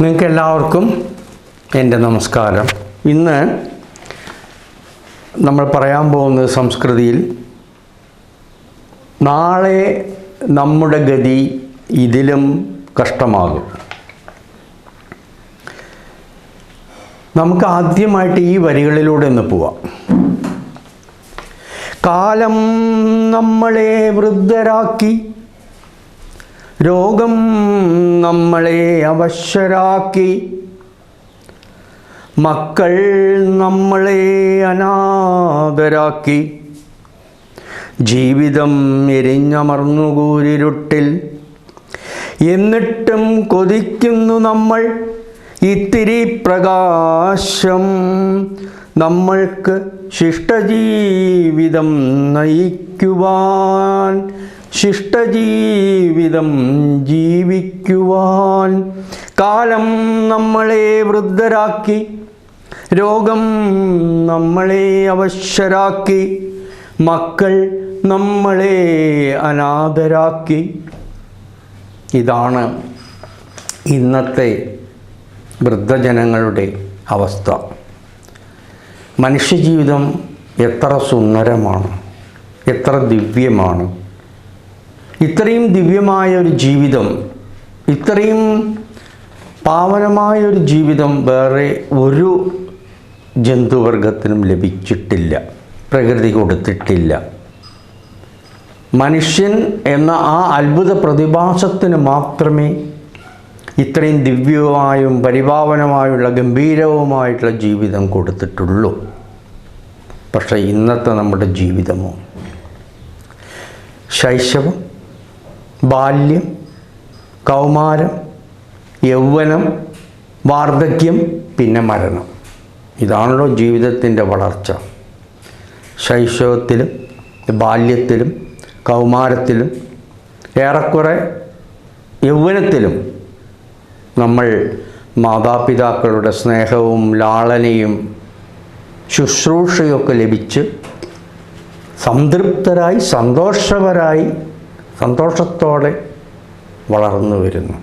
നിങ്ങൾക്ക് എല്ലാവർക്കും എൻ്റെ നമസ്കാരം. ഇന്ന് നമ്മൾ പറയാൻ പോകുന്നത് സംസ്കൃതിയിൽ നാളെ നമ്മുടെ ഗതി ഇതിലും കഷ്ടമാകും. നമുക്ക് ആദ്യമായിട്ട് ഈ വരികളിലൂടെ ഒന്ന് പോവാം. കാലം നമ്മളെ വൃദ്ധരാക്കി, രോഗം നമ്മളെ അവശരാക്കി, മക്കൾ നമ്മളെ അനാഥരാക്കി, ജീവിതം എരിഞ്ഞമർന്നുകൂരിരുട്ടിൽ. എന്നിട്ടും കൊതിക്കുന്നു നമ്മൾ ഇത്തിരി പ്രകാശം, നമ്മൾക്ക് ശിഷ്ടജീവിതം നയിക്കുവാൻ, ശിഷ്ടജീവിതം ജീവിക്കുവാൻ. കാലം നമ്മളെ വൃദ്ധരാക്കി, രോഗം നമ്മളെ അവശരാക്കി, മക്കൾ നമ്മളെ അനാഥരാക്കി. ഇതാണ് ഇന്നത്തെ വൃദ്ധജനങ്ങളുടെ അവസ്ഥ. മനുഷ്യജീവിതം എത്ര സുന്ദരമാണ്, എത്ര ദിവ്യമാണ്. ഇത്രയും ദിവ്യമായ ഒരു ജീവിതം, ഇത്രയും പാവനമായൊരു ജീവിതം വേറെ ഒരു ജന്തുവർഗത്തിനും ലഭിച്ചിട്ടില്ല, പ്രകൃതി കൊടുത്തിട്ടില്ല. മനുഷ്യൻ എന്ന ആ അത്ഭുത പ്രതിഭാസത്തിന് മാത്രമേ ഇത്രയും ദിവ്യമായും പരിപാവനമായുള്ള ഗംഭീരവുമായിട്ടുള്ള ജീവിതം കൊടുത്തിട്ടുള്ളൂ. പക്ഷേ ഇന്നത്തെ നമ്മുടെ ജീവിതമോ ശൈശവം, ബാല്യം, കൗമാരം, യൗവനം, വാർദ്ധക്യം, പിന്നെ മരണം. ഇതാണല്ലോ ജീവിതത്തിൻ്റെ വളർച്ച. ശൈശവത്തിലും ബാല്യത്തിലും കൗമാരത്തിലും ഏറെക്കുറെ യൗവനത്തിലും നമ്മൾ മാതാപിതാക്കളുടെ സ്നേഹവും ലാളനയും ശുശ്രൂഷയൊക്കെ ലഭിച്ച് സംതൃപ്തരായി സന്തോഷത്തോടെ വളർന്നു വരുന്നു.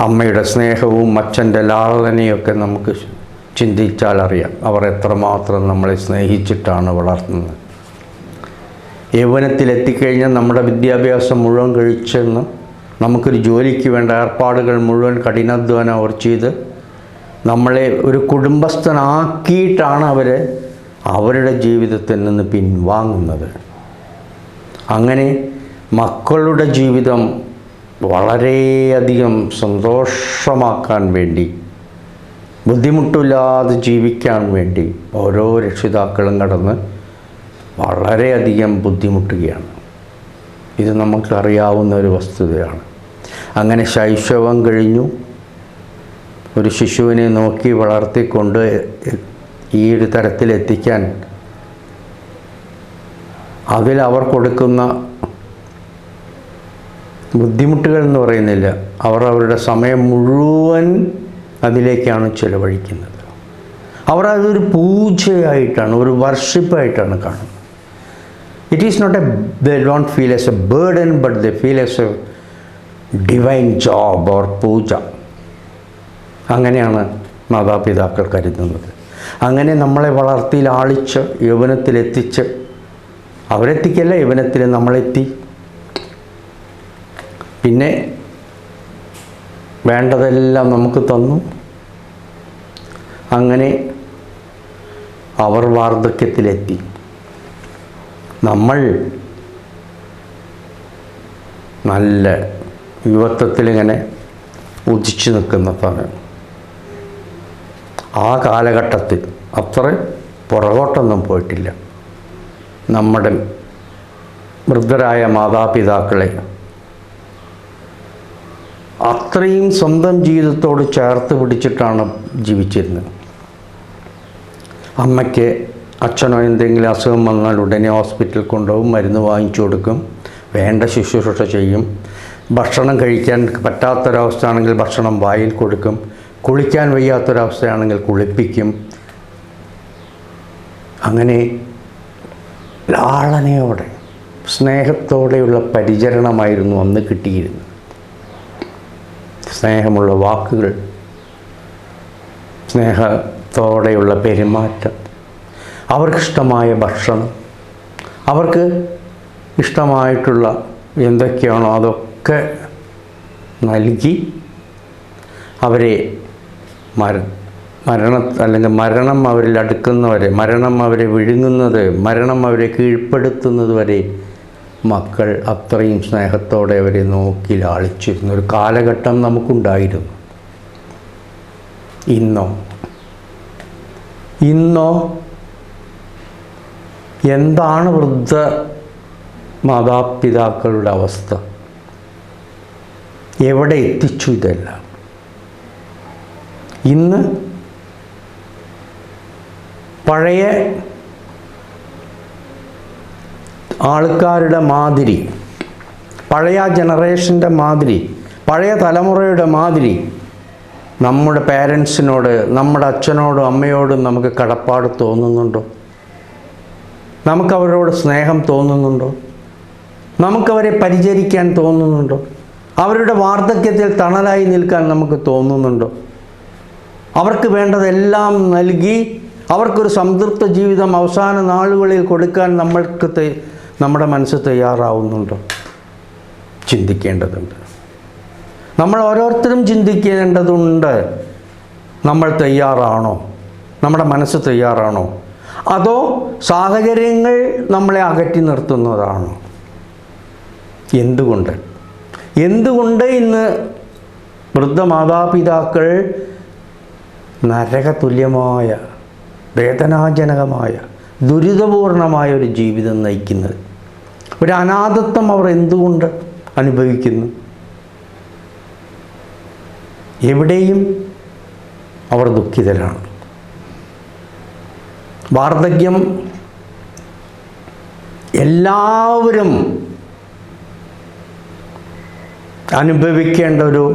അമ്മയുടെ സ്നേഹവും അച്ഛൻ്റെ ലാളനയൊക്കെ നമുക്ക് ചിന്തിച്ചാൽ അറിയാം അവർ എത്രമാത്രം നമ്മളെ സ്നേഹിച്ചിട്ടാണ് വളർത്തുന്നത്. യൗവനത്തിലെത്തിക്കഴിഞ്ഞാൽ നമ്മുടെ വിദ്യാഭ്യാസം മുഴുവൻ കഴിച്ചെന്ന് നമുക്കൊരു ജോലിക്ക് വേണ്ട ഏർപ്പാടുകൾ മുഴുവൻ കഠിനാധ്വാനം അവർ ചെയ്ത് നമ്മളെ ഒരു കുടുംബസ്ഥനാക്കിയിട്ടാണ് അവരുടെ ജീവിതത്തിൽ നിന്ന് പിൻവാങ്ങുന്നത്. അങ്ങനെ മക്കളുടെ ജീവിതം വളരെയധികം സന്തോഷമാക്കാൻ വേണ്ടി, ബുദ്ധിമുട്ടില്ലാതെ ജീവിക്കാൻ വേണ്ടി ഓരോ രക്ഷിതാക്കളും കടന്ന് വളരെയധികം ബുദ്ധിമുട്ടുകയാണ്. ഇത് നമുക്കറിയാവുന്ന ഒരു വസ്തുതയാണ്. അങ്ങനെ ശൈശവം കഴിഞ്ഞു ഒരു ശിശുവിനെ നോക്കി വളർത്തിക്കൊണ്ട് ഈ ഒരു തരത്തിലെത്തിക്കാൻ അവർ കൊടുക്കുന്ന ബുദ്ധിമുട്ടുകൾ എന്ന് പറയുന്നില്ല, അവരുടെ സമയം മുഴുവൻ അതിലേക്കാണ് ചിലവഴിക്കുന്നത്. അവർ അതൊരു പൂജയായിട്ടാണ്, ഒരു വർഷിപ്പായിട്ടാണ് കാണുന്നത്. It is not they don't feel as a burden, but they feel as a divine job or പൂജ. അങ്ങനെയാണ് മാതാപിതാക്കൾ കരുതുന്നത്. അങ്ങനെ നമ്മളെ വളർത്തി ലാളിച്ച് യൗവനത്തിലെത്തിച്ച്, അവരെത്തിക്കല്ല, യൗവനത്തിൽ നമ്മളെത്തി, പിന്നെ വേണ്ടതെല്ലാം നമുക്ക് തന്നു. അങ്ങനെ അവർ വാർദ്ധക്യത്തിലെത്തി. നമ്മൾ നല്ല യുവത്വത്തിലിങ്ങനെ ഉദിച്ചു നിൽക്കുന്ന സമയം. ആ കാലഘട്ടത്തിൽ അത്ര പുറകോട്ടൊന്നും പോയിട്ടില്ല. നമ്മുടെ വൃദ്ധരായ മാതാപിതാക്കളെ അത്രയും സ്വന്തം ജീവിതത്തോട് ചേർത്ത് പിടിച്ചിട്ടാണ് ജീവിച്ചിരുന്നത്. അമ്മയ്ക്ക് അച്ഛനോ എന്തെങ്കിലും അസുഖം വന്നാൽ ഉടനെ ഹോസ്പിറ്റലിൽ കൊണ്ടുപോകും, മരുന്ന് വാങ്ങിച്ചു കൊടുക്കും, വേണ്ട ശുശ്രൂഷ ചെയ്യും. ഭക്ഷണം കഴിക്കാൻ പറ്റാത്തൊരവസ്ഥയാണെങ്കിൽ ഭക്ഷണം വായിൽ കൊടുക്കും, കുളിക്കാൻ വയ്യാത്തൊരവസ്ഥയാണെങ്കിൽ കുളിപ്പിക്കും. അങ്ങനെ ലാളനയോടെ സ്നേഹത്തോടെയുള്ള പരിചരണമായിരുന്നു അന്ന് കിട്ടിയിരുന്നത്. സ്നേഹമുള്ള വാക്കുകൾ, സ്നേഹത്തോടെയുള്ള പെരുമാറ്റം, അവർക്കിഷ്ടമായ ഭക്ഷണം, അവർക്ക് ഇഷ്ടമായിട്ടുള്ള എന്തൊക്കെയാണോ അതൊക്കെ നൽകി അവരെ മരണം അവരിൽ അടുക്കുന്നവരെ, മരണം അവരെ വിഴുങ്ങുന്നത്, മരണം അവരെ കീഴ്പ്പെടുത്തുന്നത് വരെ മക്കൾ അത്രയും സ്നേഹത്തോടെ അവരെ നോക്കി ലാളിച്ചിരുന്നൊരു കാലഘട്ടം നമുക്കുണ്ടായിരുന്നു. ഇന്നോ എന്താണ് വൃദ്ധ മാതാപിതാക്കളുടെ അവസ്ഥ? എവിടെ എത്തിച്ചു ഇതെല്ലാം? ഇന്ന് പഴയ ആൾക്കാരുടെ മാതിരി, പഴയ ജനറേഷൻ്റെ മാതിരി, പഴയ തലമുറയുടെ മാതിരി നമ്മുടെ പേരൻസിനോട്, നമ്മുടെ അച്ഛനോടും അമ്മയോടും നമുക്ക് കടപ്പാട് തോന്നുന്നുണ്ടോ? നമുക്കവരോട് സ്നേഹം തോന്നുന്നുണ്ടോ? നമുക്കവരെ പരിചരിക്കാൻ തോന്നുന്നുണ്ടോ? അവരുടെ വാർദ്ധക്യത്തിൽ തണലായി നിൽക്കാൻ നമുക്ക് തോന്നുന്നുണ്ടോ? അവർക്ക് വേണ്ടതെല്ലാം നൽകി അവർക്കൊരു സംതൃപ്ത ജീവിതം അവസാന നാളുകളിൽ കൊടുക്കാൻ നമ്മുടെ മനസ്സ് തയ്യാറാവുന്നുണ്ടോ? ചിന്തിക്കേണ്ടതുണ്ട്. നമ്മൾ ഓരോരുത്തരും ചിന്തിക്കേണ്ടതുണ്ട്. നമ്മൾ തയ്യാറാണോ? നമ്മുടെ മനസ്സ് തയ്യാറാണോ? അതോ സാഹചര്യങ്ങൾ നമ്മളെ അകറ്റി നിർത്തുന്നതാണോ? എന്തുകൊണ്ട് ഇന്ന് വൃദ്ധ മാതാപിതാക്കൾ നരകതുല്യമായ, വേദനാജനകമായ, ദുരിതപൂർണമായ ഒരു ജീവിതം നയിക്കുന്നത്? ഒരു അനാഥത്വം അവർ എന്തുകൊണ്ട് അനുഭവിക്കുന്നു? എവിടെയും അവർ ദുഃഖിതരാണ്. വാർദ്ധക്യം എല്ലാവരും അനുഭവിക്കേണ്ട ഒരു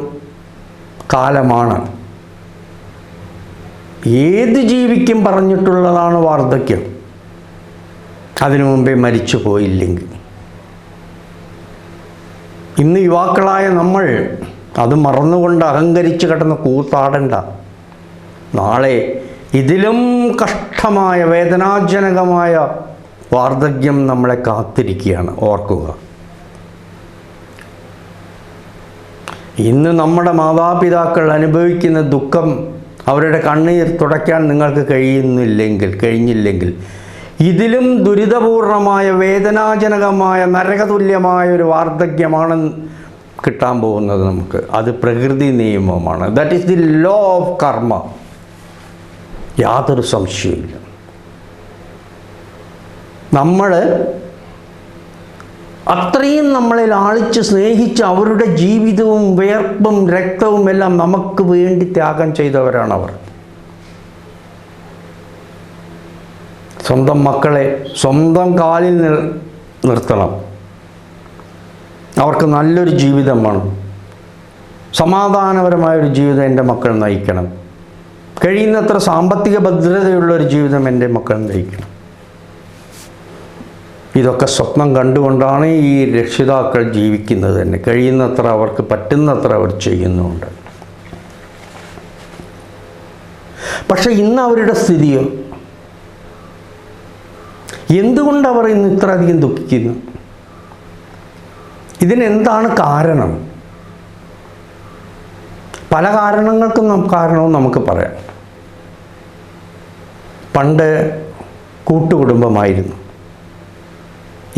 കാലമാണ്. ഏത് ജീവിക്കും പറഞ്ഞിട്ടുള്ളതാണ് വാർദ്ധക്യം, അതിനു മുമ്പേ മരിച്ചു പോയില്ലെങ്കിൽ. ഇന്ന് യുവാക്കളായ നമ്മൾ അത് മറന്നുകൊണ്ട് അഹങ്കരിച്ച് കിടന്ന് കൂത്താടണ്ട. നാളെ ഇതിലും കഷ്ടമായ, വേദനാജനകമായ വാർദ്ധക്യം നമ്മളെ കാത്തിരിക്കുകയാണ്. ഓർക്കുക, ഇന്ന് നമ്മുടെ മാതാപിതാക്കൾ അനുഭവിക്കുന്ന ദുഃഖം, അവരുടെ കണ്ണീർ തുടയ്ക്കാൻ നിങ്ങൾക്ക് കഴിഞ്ഞില്ലെങ്കിൽ ഇതിലും ദുരിതപൂർണമായ, വേദനാജനകമായ, നരകതുല്യമായ ഒരു വാർദ്ധക്യമാണ് കിട്ടാൻ പോകുന്നത് നമുക്ക്. അത് പ്രകൃതി നിയമമാണ്. That is the law of കർമ്മ. യാതൊരു സംശയമില്ല. നമ്മൾ അത്രയും നമ്മളെ ലാളിച്ച് സ്നേഹിച്ച് അവരുടെ ജീവിതവും വിയർപ്പും രക്തവും എല്ലാം നമുക്ക് വേണ്ടി ത്യാഗം ചെയ്തവരാണ് അവർ. സ്വന്തം മക്കളെ സ്വന്തം കാലിൽ നിർത്തണം. അവർക്ക് നല്ലൊരു ജീവിതം വേണം. സമാധാനപരമായൊരു ജീവിതം എൻ്റെ മക്കൾ നയിക്കണം. കഴിയുന്നത്ര സാമ്പത്തിക ഭദ്രതയുള്ളൊരു ജീവിതം എൻ്റെ മക്കൾ നയിക്കണം. ഇതൊക്കെ സ്വപ്നം കണ്ടുകൊണ്ടാണ് ഈ രക്ഷിതാക്കൾ ജീവിക്കുന്നത് തന്നെ. കഴിയുന്നത്ര, അവർക്ക് പറ്റുന്നത്ര അവർ ചെയ്യുന്നുണ്ട്. പക്ഷെ ഇന്ന് അവരുടെ സ്ഥിതിയോ? എന്തുകൊണ്ട് അവർ ഇന്ന് ഇത്രയധികം ദുഃഖിക്കുന്നു? ഇതിനെന്താണ് കാരണം? പല കാരണവും നമുക്ക് പറയാം. പണ്ട് കൂട്ടുകുടുംബമായിരുന്നു,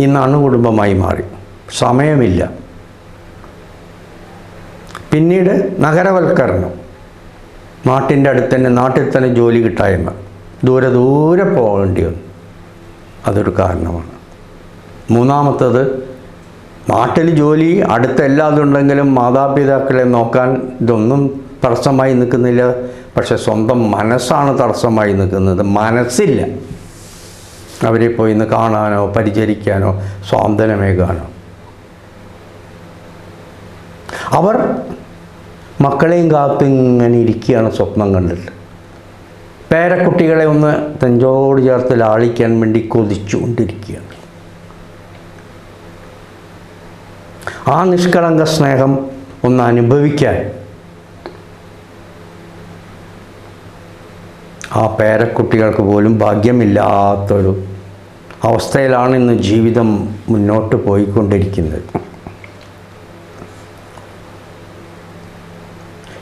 ഇന്ന് അണുകുടുംബമായി മാറി. സമയമില്ല. പിന്നീട് നഗരവൽക്കരണം, നാട്ടിൻ്റെ അടുത്ത് തന്നെ, നാട്ടിൽ തന്നെ ജോലി കിട്ടായ്മ, ദൂരെ പോകേണ്ടി വന്നു. അതൊരു കാരണമാണ്. മൂന്നാമത്തത്, നാട്ടിൽ ജോലി അടുത്തെല്ലാതുണ്ടെങ്കിലും മാതാപിതാക്കളെ നോക്കാൻ ഇതൊന്നും തടസ്സമായി നിൽക്കുന്നില്ല. പക്ഷെ സ്വന്തം മനസ്സാണ് തടസ്സമായി നിൽക്കുന്നത്. മനസ്സില്ല അവരെ പോയി ഇന്ന് കാണാനോ പരിചരിക്കാനോ സ്വാന്തനമേകാനോ. അവർ മക്കളെയും കാത്ത് ഇങ്ങനെ ഇരിക്കുകയാണ് സ്വപ്നം കണ്ടിട്ട്. പേരക്കുട്ടികളെ ഒന്ന് നെഞ്ചോട് ചേർത്ത് ലാളിക്കാൻ വേണ്ടി കൊതിച്ചുകൊണ്ടിരിക്കുകയാണ്. ആ നിഷ്കളങ്ക സ്നേഹം ഒന്ന് അനുഭവിക്കാൻ ആ പേരക്കുട്ടികൾക്ക് പോലും ഭാഗ്യമില്ലാത്തൊരു അവസ്ഥയിലാണ് ഇന്ന് ജീവിതം മുന്നോട്ട് പോയിക്കൊണ്ടിരിക്കുന്നത്.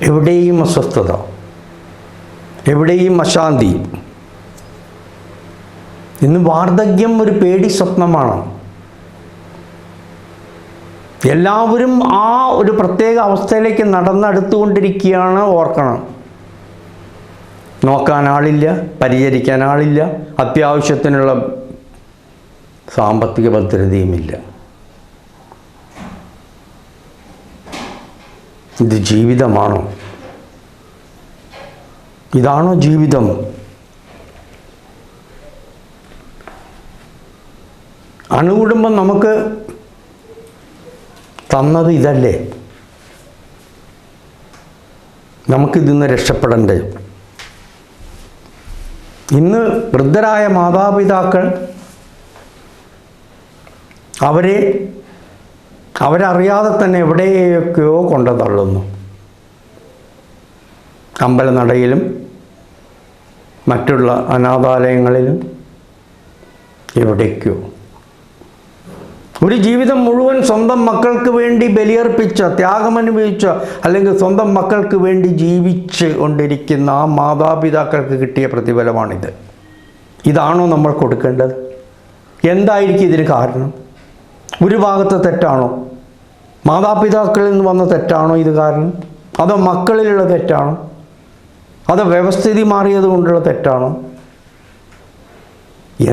എവിടെയും അസ്വസ്ഥത, എവിടെയും അശാന്തി. ഇന്ന് വാർദ്ധക്യം ഒരു പേടി സ്വപ്നമാണ്. എല്ലാവരും ആ ഒരു പ്രത്യേക അവസ്ഥയിലേക്ക് നടന്നെടുത്തുകൊണ്ടിരിക്കുകയാണ്. ഓർക്കണം, നോക്കാൻ ആളില്ല, പരിചരിക്കാൻ ആളില്ല, അത്യാവശ്യത്തിനുള്ള സാമ്പത്തിക ഭദ്രതയുമില്ല. ഇത് ജീവിതമാണോ? ഇതാണോ ജീവിതം? അണുകുടുംബം നമുക്ക് തന്നത് ഇതല്ലേ? നമുക്കിതിൽ നിന്ന് രക്ഷപ്പെടണ്ടേ? ഇന്ന് വൃദ്ധരായ മാതാപിതാക്കൾ അവരറിയാതെ തന്നെ എവിടെയൊക്കെയോ കൊണ്ടു തള്ളുന്നു. അമ്പലനടയിലും മറ്റുള്ള അനാഥാലയങ്ങളിലും എവിടേക്കോ. ഒരു ജീവിതം മുഴുവൻ സ്വന്തം മക്കൾക്ക് വേണ്ടി ബലിയർപ്പിച്ച, ത്യാഗമനുഭവിച്ച, അല്ലെങ്കിൽ സ്വന്തം മക്കൾക്ക് വേണ്ടി ജീവിച്ച് കൊണ്ടിരിക്കുന്ന ആ മാതാപിതാക്കൾക്ക് കിട്ടിയ പ്രതിഫലമാണിത്. ഇതാണോ നമ്മൾ കൊടുക്കേണ്ടത്? എന്തായിരിക്കും ഇതിന് കാരണം? ഒരു ഭാഗത്തെ തെറ്റാണോ? മാതാപിതാക്കളിൽ നിന്ന് വന്ന തെറ്റാണോ ഇത് കാരണം? അതോ മക്കളിലുള്ള തെറ്റാണോ? അതോ വ്യവസ്ഥിതി മാറിയത് കൊണ്ടുള്ള തെറ്റാണോ?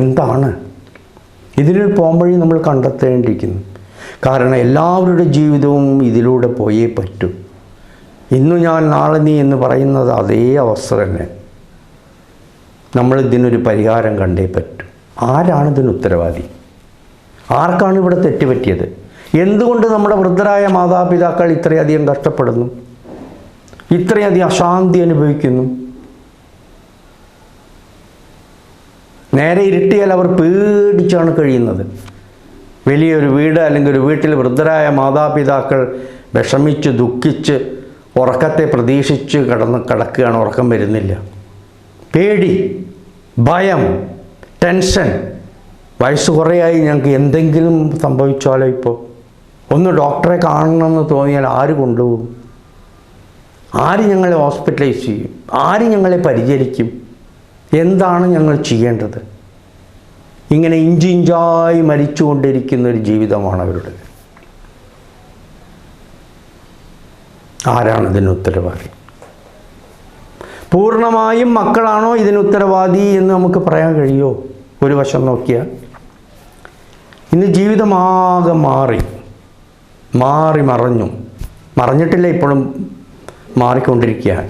എന്താണ്? ഇതിനൊരു പോംവഴി നമ്മൾ കണ്ടെത്തേണ്ടിയിരിക്കുന്നു. കാരണം എല്ലാവരുടെ ജീവിതവും ഇതിലൂടെ പോയേ പറ്റൂ. ഇന്നു ഞാൻ നാളെ നീ എന്ന് പറയുന്നത് അതേ അവസ്ഥ തന്നെ. നമ്മളിതിനൊരു പരിഹാരം കണ്ടേ പറ്റൂ. ആരാണ് ഇതിന് ഉത്തരവാദി? ആർക്കാണ് ഇവിടെ തെറ്റുപറ്റിയത്? എന്തുകൊണ്ട് നമ്മുടെ വൃദ്ധരായ മാതാപിതാക്കൾ ഇത്രയധികം കഷ്ടപ്പെടുന്നു, ഇത്രയധികം അശാന്തി അനുഭവിക്കുന്നു? നേരെ ഇരുട്ടിയാൽ അവർ പേടിച്ചാണ് കഴിയുന്നത്. വലിയൊരു വീട് അല്ലെങ്കിൽ ഒരു വീട്ടിൽ വൃദ്ധരായ മാതാപിതാക്കൾ വിഷമിച്ച് ദുഃഖിച്ച് ഉറക്കത്തെ പ്രതീക്ഷിച്ച് കിടക്കുകയാണ്. ഉറക്കം വരുന്നില്ല. പേടി, ഭയം, ടെൻഷൻ. വയസ്സ് കുറേയായി, ഞങ്ങൾക്ക് എന്തെങ്കിലും സംഭവിച്ചാലോ, ഇപ്പോൾ ഒന്ന് ഡോക്ടറെ കാണണമെന്ന് തോന്നിയാൽ ആര് കൊണ്ടുപോകും? ആര് ഞങ്ങളെ ഹോസ്പിറ്റലൈസ് ചെയ്യും? ആര് ഞങ്ങളെ പരിചരിക്കും? എന്താണ് ഞങ്ങൾ ചെയ്യേണ്ടത്? ഇങ്ങനെ ഇഞ്ചിഞ്ചായി മരിച്ചുകൊണ്ടിരിക്കുന്ന ഒരു ജീവിതമാണ് അവരുടെ. ആരാണ് ഇതിന് ഉത്തരവാദി? പൂർണ്ണമായും മക്കളാണോ ഇതിന് ഉത്തരവാദി എന്ന് നമുക്ക് പറയാൻ കഴിയുമോ? ഒരു വശം നോക്കിയാൽ ഇന്ന് ജീവിതമാകെ മറിഞ്ഞിട്ടില്ല, ഇപ്പോഴും മാറിക്കൊണ്ടിരിക്കുകയാണ്.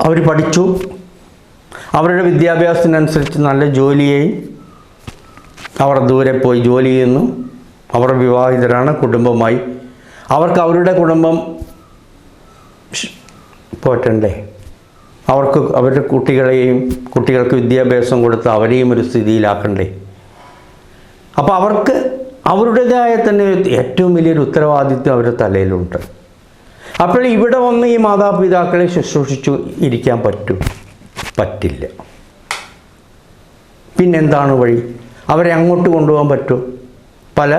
അവർ പഠിച്ചു, അവരുടെ വിദ്യാഭ്യാസത്തിനനുസരിച്ച് നല്ല ജോലിയായി, അവർ ദൂരെ പോയി ജോലി ചെയ്യുന്നു, അവർ വിവാഹിതരാണ്, കുടുംബമായി. അവർക്ക് അവരുടെ കുടുംബം പോറ്റണ്ടേ? അവർക്ക് അവരുടെ കുട്ടികൾക്ക് വിദ്യാഭ്യാസം കൊടുത്ത് അവരെയും ഒരു സ്ഥിതിയിലാക്കണ്ടേ? അപ്പോൾ അവർക്ക് അവരുടേതായ തന്നെ ഏറ്റവും വലിയൊരു ഉത്തരവാദിത്വം അവരുടെ തലയിലുണ്ട്. അപ്പോൾ ഇവിടെ വന്ന് ഈ മാതാപിതാക്കളെ ശുശ്രൂഷിച്ചു ഇരിക്കാൻ പറ്റില്ല. പിന്നെന്താണ് വഴി? അവരെ അങ്ങോട്ട് കൊണ്ടുപോകാൻ പറ്റുമോ? പല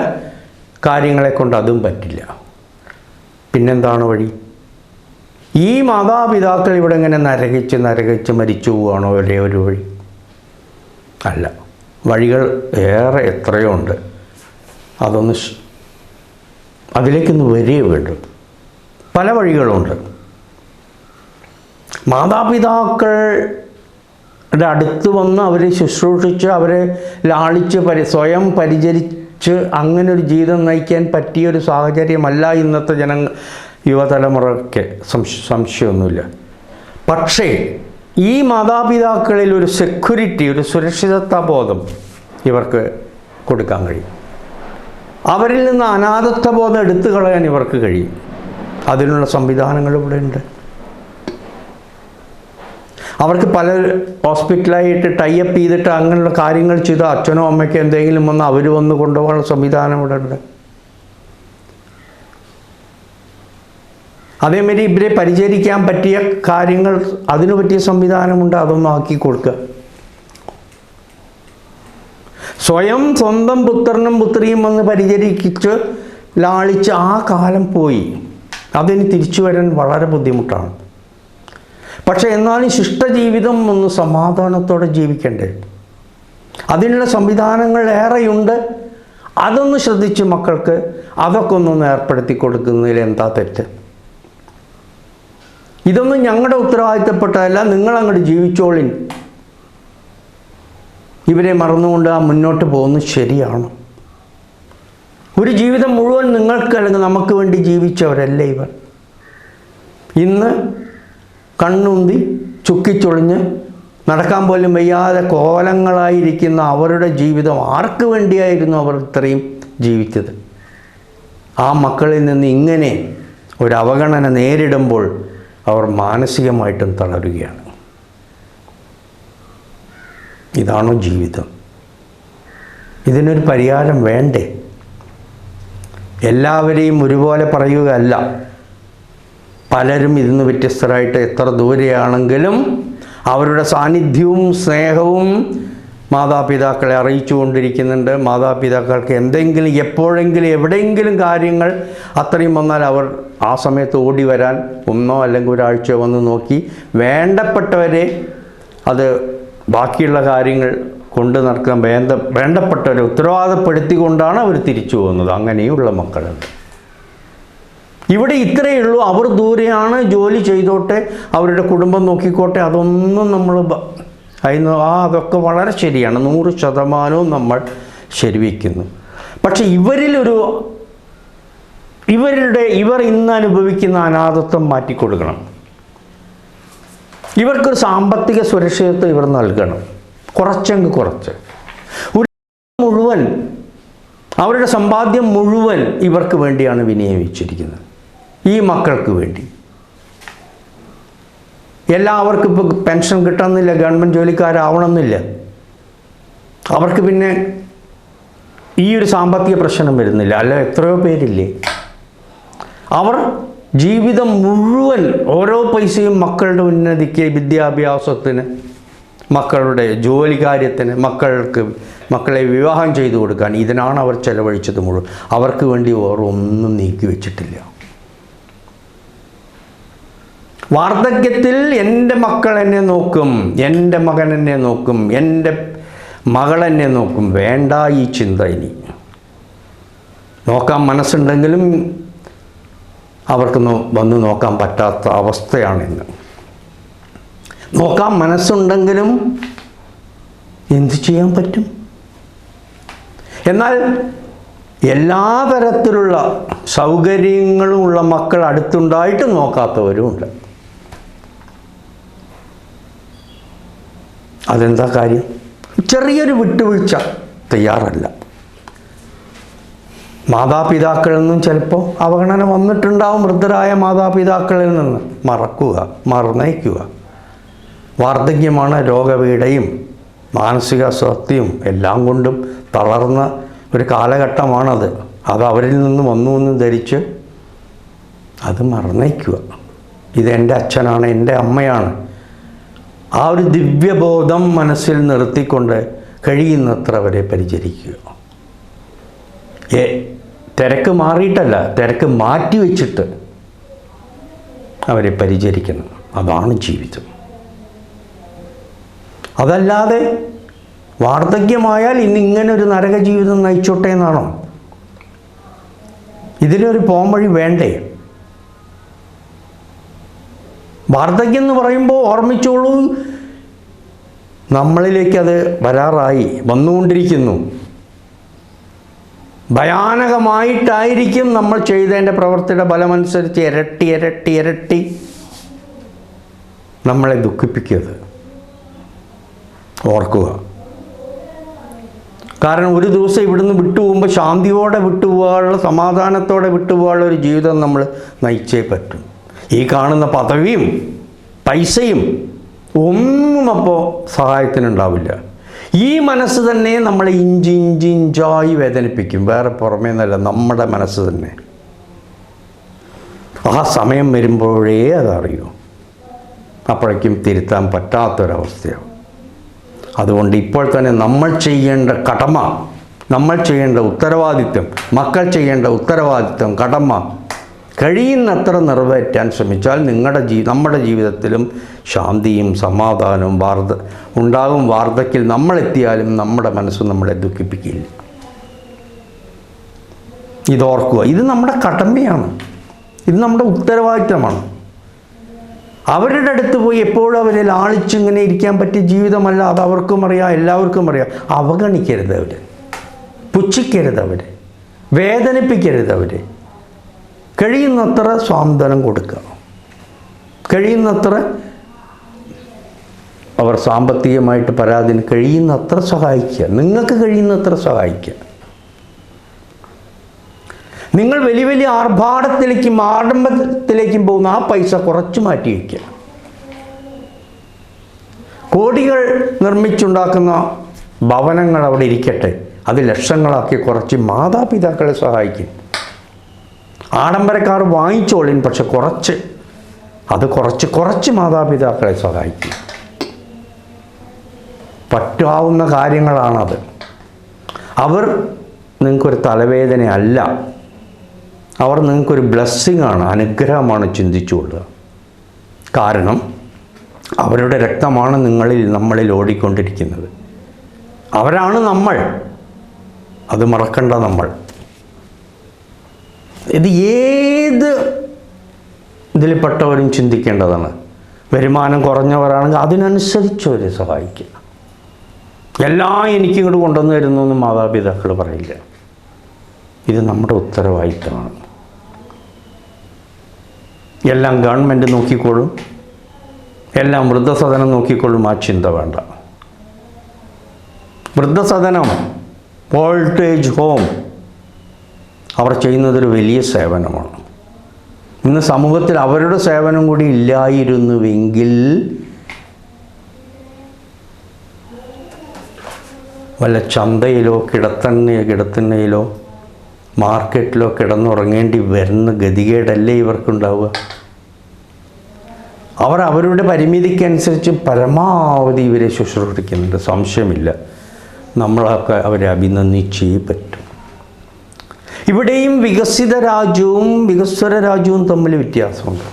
കാര്യങ്ങളെ കൊണ്ട് അതും പറ്റില്ല. പിന്നെന്താണ് വഴി? ഈ മാതാപിതാക്കൾ ഇവിടെ ഇങ്ങനെ നരകിച്ച് മരിച്ചു പോവുകയാണോ ഒരേ ഒരു വഴി? അല്ല, വഴികൾ എത്രയോ ഉണ്ട്. അതിലേക്കൊന്ന് വരികയേ വേണ്ടു. പല വഴികളുണ്ട്. മാതാപിതാക്കളുടെ അടുത്ത് വന്ന് അവരെ ശുശ്രൂഷിച്ച് അവരെ ലാളിച്ച് സ്വയം പരിചരിച്ച് അങ്ങനെ ഒരു ജീവിതം നയിക്കാൻ പറ്റിയൊരു സാഹചര്യമല്ല ഇന്നത്തെ യുവതലമുറയ്ക്ക്, സംശയമൊന്നുമില്ല. പക്ഷേ ഈ മാതാപിതാക്കളിൽ ഒരു സെക്യൂരിറ്റി, ഒരു സുരക്ഷിതത്വബോധം ഇവർക്ക് കൊടുക്കാൻ കഴിയും. അവരിൽ നിന്ന് അനാഥത്വബോധം എടുത്തു കളയാൻ ഇവർക്ക് കഴിയും. അതിനുള്ള സംവിധാനങ്ങൾ ഇവിടെ ഉണ്ട്. അവർക്ക് പല ഹോസ്പിറ്റലായിട്ട് ടൈപ്പ് ചെയ്തിട്ട് അങ്ങനെയുള്ള കാര്യങ്ങൾ ചെയ്ത് അച്ഛനോ അമ്മയ്ക്കോ എന്തെങ്കിലും വന്ന് അവർ വന്ന് കൊണ്ടുപോകാനുള്ള സംവിധാനം ഇവിടെ ഉണ്ട്. അതേമാതിരി ഇവരെ പരിചരിക്കാൻ പറ്റിയ കാര്യങ്ങൾ, അതിനു പറ്റിയ സംവിധാനമുണ്ട്, അതൊന്നും ആക്കി കൊടുക്കുക. സ്വന്തം പുത്രനും പുത്രിയും വന്ന് പരിചരിച്ച് ലാളിച്ച് ആ കാലം പോയി. അതിന് തിരിച്ചു വരാൻ വളരെ ബുദ്ധിമുട്ടാണ്. പക്ഷെ എന്നാലും ശിഷ്ടജീവിതം ഒന്ന് സമാധാനത്തോടെ ജീവിക്കണ്ടേ? അതിനുള്ള സംവിധാനങ്ങൾ ഏറെയുണ്ട്. അതൊന്ന് ശ്രദ്ധിച്ച് മക്കൾക്ക് അതൊക്കെ ഒന്നൊന്ന് ഏർപ്പെടുത്തി കൊടുക്കുന്നതിൽ എന്താ തെറ്റ്? ഇതൊന്നും ഞങ്ങളുടെ ഉത്തരവാദിത്തപ്പെട്ടതല്ല, നിങ്ങളങ്ങോട്ട് ജീവിച്ചോളിൻ. ഇവരെ മറന്നുകൊണ്ട് മുന്നോട്ട് പോകുന്നത് ശരിയാണ്? ഒരു ജീവിതം മുഴുവൻ നിങ്ങൾക്ക് അല്ലെങ്കിൽ നമുക്ക് വേണ്ടി ജീവിച്ചവരല്ലേ ഇവർ? ഇന്ന് കണ്ണുന്തി ചുക്കിച്ചൊളിഞ്ഞ് നടക്കാൻ പോലും വയ്യാതെ കോലങ്ങളായിരിക്കുന്ന അവരുടെ ജീവിതം ആർക്ക് വേണ്ടിയായിരുന്നു അവർ ഇത്രയും ജീവിച്ചത്? ആ മക്കളിൽ നിന്ന് ഇങ്ങനെ ഒരു അവഗണന നേരിടുമ്പോൾ അവർ മാനസികമായിട്ടും തളരുകയാണ്. ഇതാണോ ജീവിതം? ഇതിനൊരു പരിഹാരം വേണ്ടേ? എല്ലാവരെയും ഒരുപോലെ പറയുകയല്ല. പലരും ഇതിന്ന് വ്യത്യസ്തരായിട്ട് എത്ര ദൂരെയാണെങ്കിലും അവരുടെ സാന്നിധ്യവും സ്നേഹവും മാതാപിതാക്കളെ അറിയിച്ചു കൊണ്ടിരിക്കുന്നുണ്ട്. മാതാപിതാക്കൾക്ക് എന്തെങ്കിലും എപ്പോഴെങ്കിലും എവിടെയെങ്കിലും കാര്യങ്ങൾ അത്രയും വന്നാൽ അവർ ആ സമയത്ത് ഓടി വരാൻ ഒന്നോ അല്ലെങ്കിൽ ഒരാഴ്ചയോ വന്ന് നോക്കി വേണ്ടപ്പെട്ടവരെ അത് ബാക്കിയുള്ള കാര്യങ്ങൾ കൊണ്ട് നടക്കാൻ വേണ്ടപ്പെട്ടവരെ ഉത്തരവാദപ്പെടുത്തിക്കൊണ്ടാണ് അവർ തിരിച്ചു പോകുന്നത്. അങ്ങനെയുള്ള മക്കളുണ്ട്. ഇവിടെ ഇത്രയേ ഉള്ളൂ. അവർ ദൂരെയാണ്, ജോലി ചെയ്തോട്ടെ, അവരുടെ കുടുംബം നോക്കിക്കോട്ടെ. അതൊന്നും നമ്മൾ അതൊക്കെ വളരെ ശരിയാണ്, 100% നമ്മൾ ശരിവയ്ക്കുന്നു. പക്ഷെ ഇവർ ഇന്ന് അനുഭവിക്കുന്ന അനാഥത്വം മാറ്റിക്കൊടുക്കണം. ഇവർക്കൊരു സാമ്പത്തിക സുരക്ഷിതത്വം ഇവർ നൽകണം. കുറച്ച് മുഴുവൻ അവരുടെ സമ്പാദ്യം മുഴുവൻ ഇവർക്ക് വേണ്ടിയാണ് വിനിയോഗിച്ചിരിക്കുന്നത്, ഈ മക്കൾക്ക് വേണ്ടി. എല്ലാവർക്കും ഇപ്പോൾ പെൻഷൻ കിട്ടണമെന്നില്ല, ഗവൺമെൻറ് ജോലിക്കാരാവണമെന്നില്ല. അവർക്ക് പിന്നെ ഈ ഒരു സാമ്പത്തിക പ്രശ്നം വരുന്നില്ല. അല്ല, എത്രയോ പേരില്ലേ അവർ ജീവിതം മുഴുവൻ ഓരോ പൈസയും മക്കളുടെ ഉന്നതിക്ക്, വിദ്യാഭ്യാസത്തിന്, മക്കളുടെ ജോലി കാര്യത്തിന്, മക്കളെ വിവാഹം ചെയ്തു കൊടുക്കാൻ, ഇതിനാണ് അവർ ചെലവഴിച്ചത് മുഴുവൻ. അവർക്ക് വേണ്ടി ഒന്നും നീക്കി വെച്ചിട്ടില്ല. വാർദ്ധക്യത്തിൽ എൻ്റെ മക്കൾ എന്നെ നോക്കും, എൻ്റെ മകൻ എന്നെ നോക്കും, എൻ്റെ മകൾ എന്നെ നോക്കും. വേണ്ട ഈ ചിന്ത. ഇനി നോക്കാൻ മനസ്സുണ്ടെങ്കിലും അവർക്ക് വന്ന് നോക്കാൻ പറ്റാത്ത അവസ്ഥയാണിന്ന്. നോക്കാൻ മനസ്സുണ്ടെങ്കിലും എന്ത് ചെയ്യാൻ പറ്റും? എന്നാൽ എല്ലാ തരത്തിലുള്ള സൗകര്യങ്ങളും ഉള്ള മക്കൾ അടുത്തുണ്ടായിട്ടും നോക്കാത്തവരുമുണ്ട്. അതെന്താ കാര്യം? ചെറിയൊരു വിട്ടുവീഴ്ച തയ്യാറല്ല. മാതാപിതാക്കളിൽ നിന്നും ചിലപ്പോൾ അവഗണന വന്നിട്ടുണ്ടാവും. വൃദ്ധരായ മാതാപിതാക്കളിൽ നിന്ന് മറന്നേക്കുക. വാർദ്ധക്യമാണ്, രോഗപീഠയും മാനസിക അസ്വസ്ഥയും എല്ലാം കൊണ്ടും തളർന്ന ഒരു കാലഘട്ടമാണത്. അത് അവരിൽ നിന്ന് വന്നു എന്ന് ധരിച്ച് അത് മറന്നേക്കുക. ഇതെൻ്റെ അച്ഛനാണ്, എൻ്റെ അമ്മയാണ്. ആ ഒരു ദിവ്യബോധം മനസ്സിൽ നിർത്തിക്കൊണ്ട് കഴിയുന്നത്ര അവരെ പരിചരിക്കുക. തിരക്ക് മാറിയിട്ടല്ല, തിരക്ക് മാറ്റി വെച്ചിട്ട് അവരെ പരിചരിക്കണം. അതാണ് ജീവിതം. അതല്ലാതെ വാർദ്ധക്യമായാൽ ഇന്നിങ്ങനൊരു നരക ജീവിതം നയിച്ചോട്ടെ എന്നാണോ? ഇതിനൊരു പോംവഴി വേണ്ടേ? വാർദ്ധക്യം എന്ന് പറയുമ്പോൾ ഓർമ്മിച്ചോളൂ, നമ്മളിലേക്കത് വന്നുകൊണ്ടിരിക്കുന്നു. ഭയാനകമായിട്ടായിരിക്കും നമ്മൾ ചെയ്തതിൻ്റെ പ്രവൃത്തിയുടെ ഫലമനുസരിച്ച് ഇരട്ടി നമ്മളെ ദുഃഖിപ്പിക്കുന്നത്. ഓർക്കുക. കാരണം ഒരു ദിവസം ഇവിടുന്ന് വിട്ടുപോകുമ്പോൾ ശാന്തിയോടെ വിട്ടുപോകാനുള്ള, സമാധാനത്തോടെ വിട്ടുപോകാനുള്ള ഒരു ജീവിതം നമ്മൾ നയിച്ചേ പറ്റും. ഈ കാണുന്ന പദവിയും പൈസയും ഒന്നും അപ്പോൾ സഹായത്തിനുണ്ടാവില്ല. ഈ മനസ്സ് തന്നെ നമ്മളെ ഇഞ്ചായി വേദനിപ്പിക്കും. വേറെ പുറമേ നിന്നല്ല, നമ്മുടെ മനസ്സ് തന്നെ. ആ സമയം വരുമ്പോഴേ അതറിയൂ. അപ്പോഴേക്കും തിരുത്താൻ പറ്റാത്തൊരവസ്ഥയാവും. അതുകൊണ്ട് ഇപ്പോൾ തന്നെ നമ്മൾ ചെയ്യേണ്ട കടമ, നമ്മൾ ചെയ്യേണ്ട ഉത്തരവാദിത്വം, മക്കൾ ചെയ്യേണ്ട ഉത്തരവാദിത്വം, കടമ കഴിയുന്നത്ര നിറവേറ്റാൻ ശ്രമിച്ചാൽ നമ്മുടെ ജീവിതത്തിലും ശാന്തിയും സമാധാനവും ഉണ്ടാകും. വാർദ്ധക്യത്തിൽ നമ്മളെത്തിയാലും നമ്മുടെ മനസ്സ് നമ്മളെ ദുഃഖിപ്പിക്കില്ല. ഇതോർക്കുക, ഇത് നമ്മുടെ കടമയാണ്, ഇത് നമ്മുടെ ഉത്തരവാദിത്തമാണ്. അവരുടെ അടുത്ത് പോയി എപ്പോഴും അവരെ ലാളിച്ചിങ്ങനെ ഇരിക്കാൻ പറ്റിയ ജീവിതമല്ല. അത് അവർക്കും അറിയാം, എല്ലാവർക്കും അറിയാം. അവഗണിക്കരുത് അവരെ, പുച്ഛിക്കരുത് അവരെ, വേദനിപ്പിക്കരുത് അവരെ. കഴിയുന്നത്ര സ്വാന്തനം കൊടുക്കുക, കഴിയുന്നത്ര അവർ സാമ്പത്തികമായിട്ട് പരാതിന് കഴിയുന്നത്ര സഹായിക്കുക, നിങ്ങൾക്ക് കഴിയുന്നത്ര സഹായിക്കുക. നിങ്ങൾ വലിയ വലിയ ആർഭാടത്തിലേക്കും ആഡംബരത്തിലേക്കും പോകുന്ന ആ പൈസ കുറച്ച് മാറ്റി വയ്ക്കുക. കോടികൾ നിർമ്മിച്ചുണ്ടാക്കുന്ന ഭവനങ്ങൾ അവിടെ ഇരിക്കട്ടെ, അത് ലക്ഷങ്ങളാക്കി കുറച്ച് മാതാപിതാക്കളെ സഹായിക്കും. ആഡംബരക്കാർ വാങ്ങിച്ചോളിൻ, പക്ഷെ കുറച്ച് മാതാപിതാക്കളെ സഹായിക്കും. പറ്റാവുന്ന കാര്യങ്ങളാണത്. അവർ നിങ്ങൾക്കൊരു തലവേദനയല്ല, അവർ നിങ്ങൾക്കൊരു ബ്ലെസ്സിങ്ങാണ്, അനുഗ്രഹമാണ്. ചിന്തിച്ചുകൊള്ളുക. കാരണം അവരുടെ രക്തമാണ് നമ്മളിൽ ഓടിക്കൊണ്ടിരിക്കുന്നത്. അവരാണ് നമ്മൾ, അത് മറക്കണ്ട. നമ്മൾ ഇത് ഏത് ഇതിൽപ്പെട്ടവരും ചിന്തിക്കേണ്ടതാണ്. വരുമാനം കുറഞ്ഞവരാണെങ്കിൽ അതിനനുസരിച്ച് അവരെ സഹായിക്കുക. എല്ലാം എനിക്കിങ്ങോട്ട് കൊണ്ടുവന്ന് തരുന്നു എന്ന് മാതാപിതാക്കൾ പറയില്ല. ഇത് നമ്മുടെ ഉത്തരവാദിത്തമാണ്. എല്ലാം ഗവൺമെൻറ് നോക്കിക്കോളും, എല്ലാം വൃദ്ധസദനം നോക്കിക്കൊള്ളും, ആ ചിന്ത വേണ്ട. വൃദ്ധസദനം, ഓൾഡ് ഏജ് ഹോം, അവർ ചെയ്യുന്നതൊരു വലിയ സേവനമാണ്. ഇന്ന് സമൂഹത്തിൽ അവരുടെ സേവനം കൂടി ഇല്ലായിരുന്നുവെങ്കിൽ വല്ല ചന്തയിലോ കിടത്തണ്ണയിലോ മാർക്കറ്റിലോ കിടന്നുറങ്ങേണ്ടി വരുന്ന ഗതികേടല്ലേ ഇവർക്കുണ്ടാവുക. അവരുടെ പരിമിതിക്കനുസരിച്ച് പരമാവധി ഇവരെ ശുശ്രൂഷിക്കുന്നുണ്ട്, സംശയമില്ല. നമ്മളൊക്കെ അവരെ അഭിനന്ദിച്ചേ പറ്റും. ഇവിടെയും വികസിത രാജ്യവും വികസ്വര രാജ്യവും തമ്മിൽ വ്യത്യാസമുണ്ട്.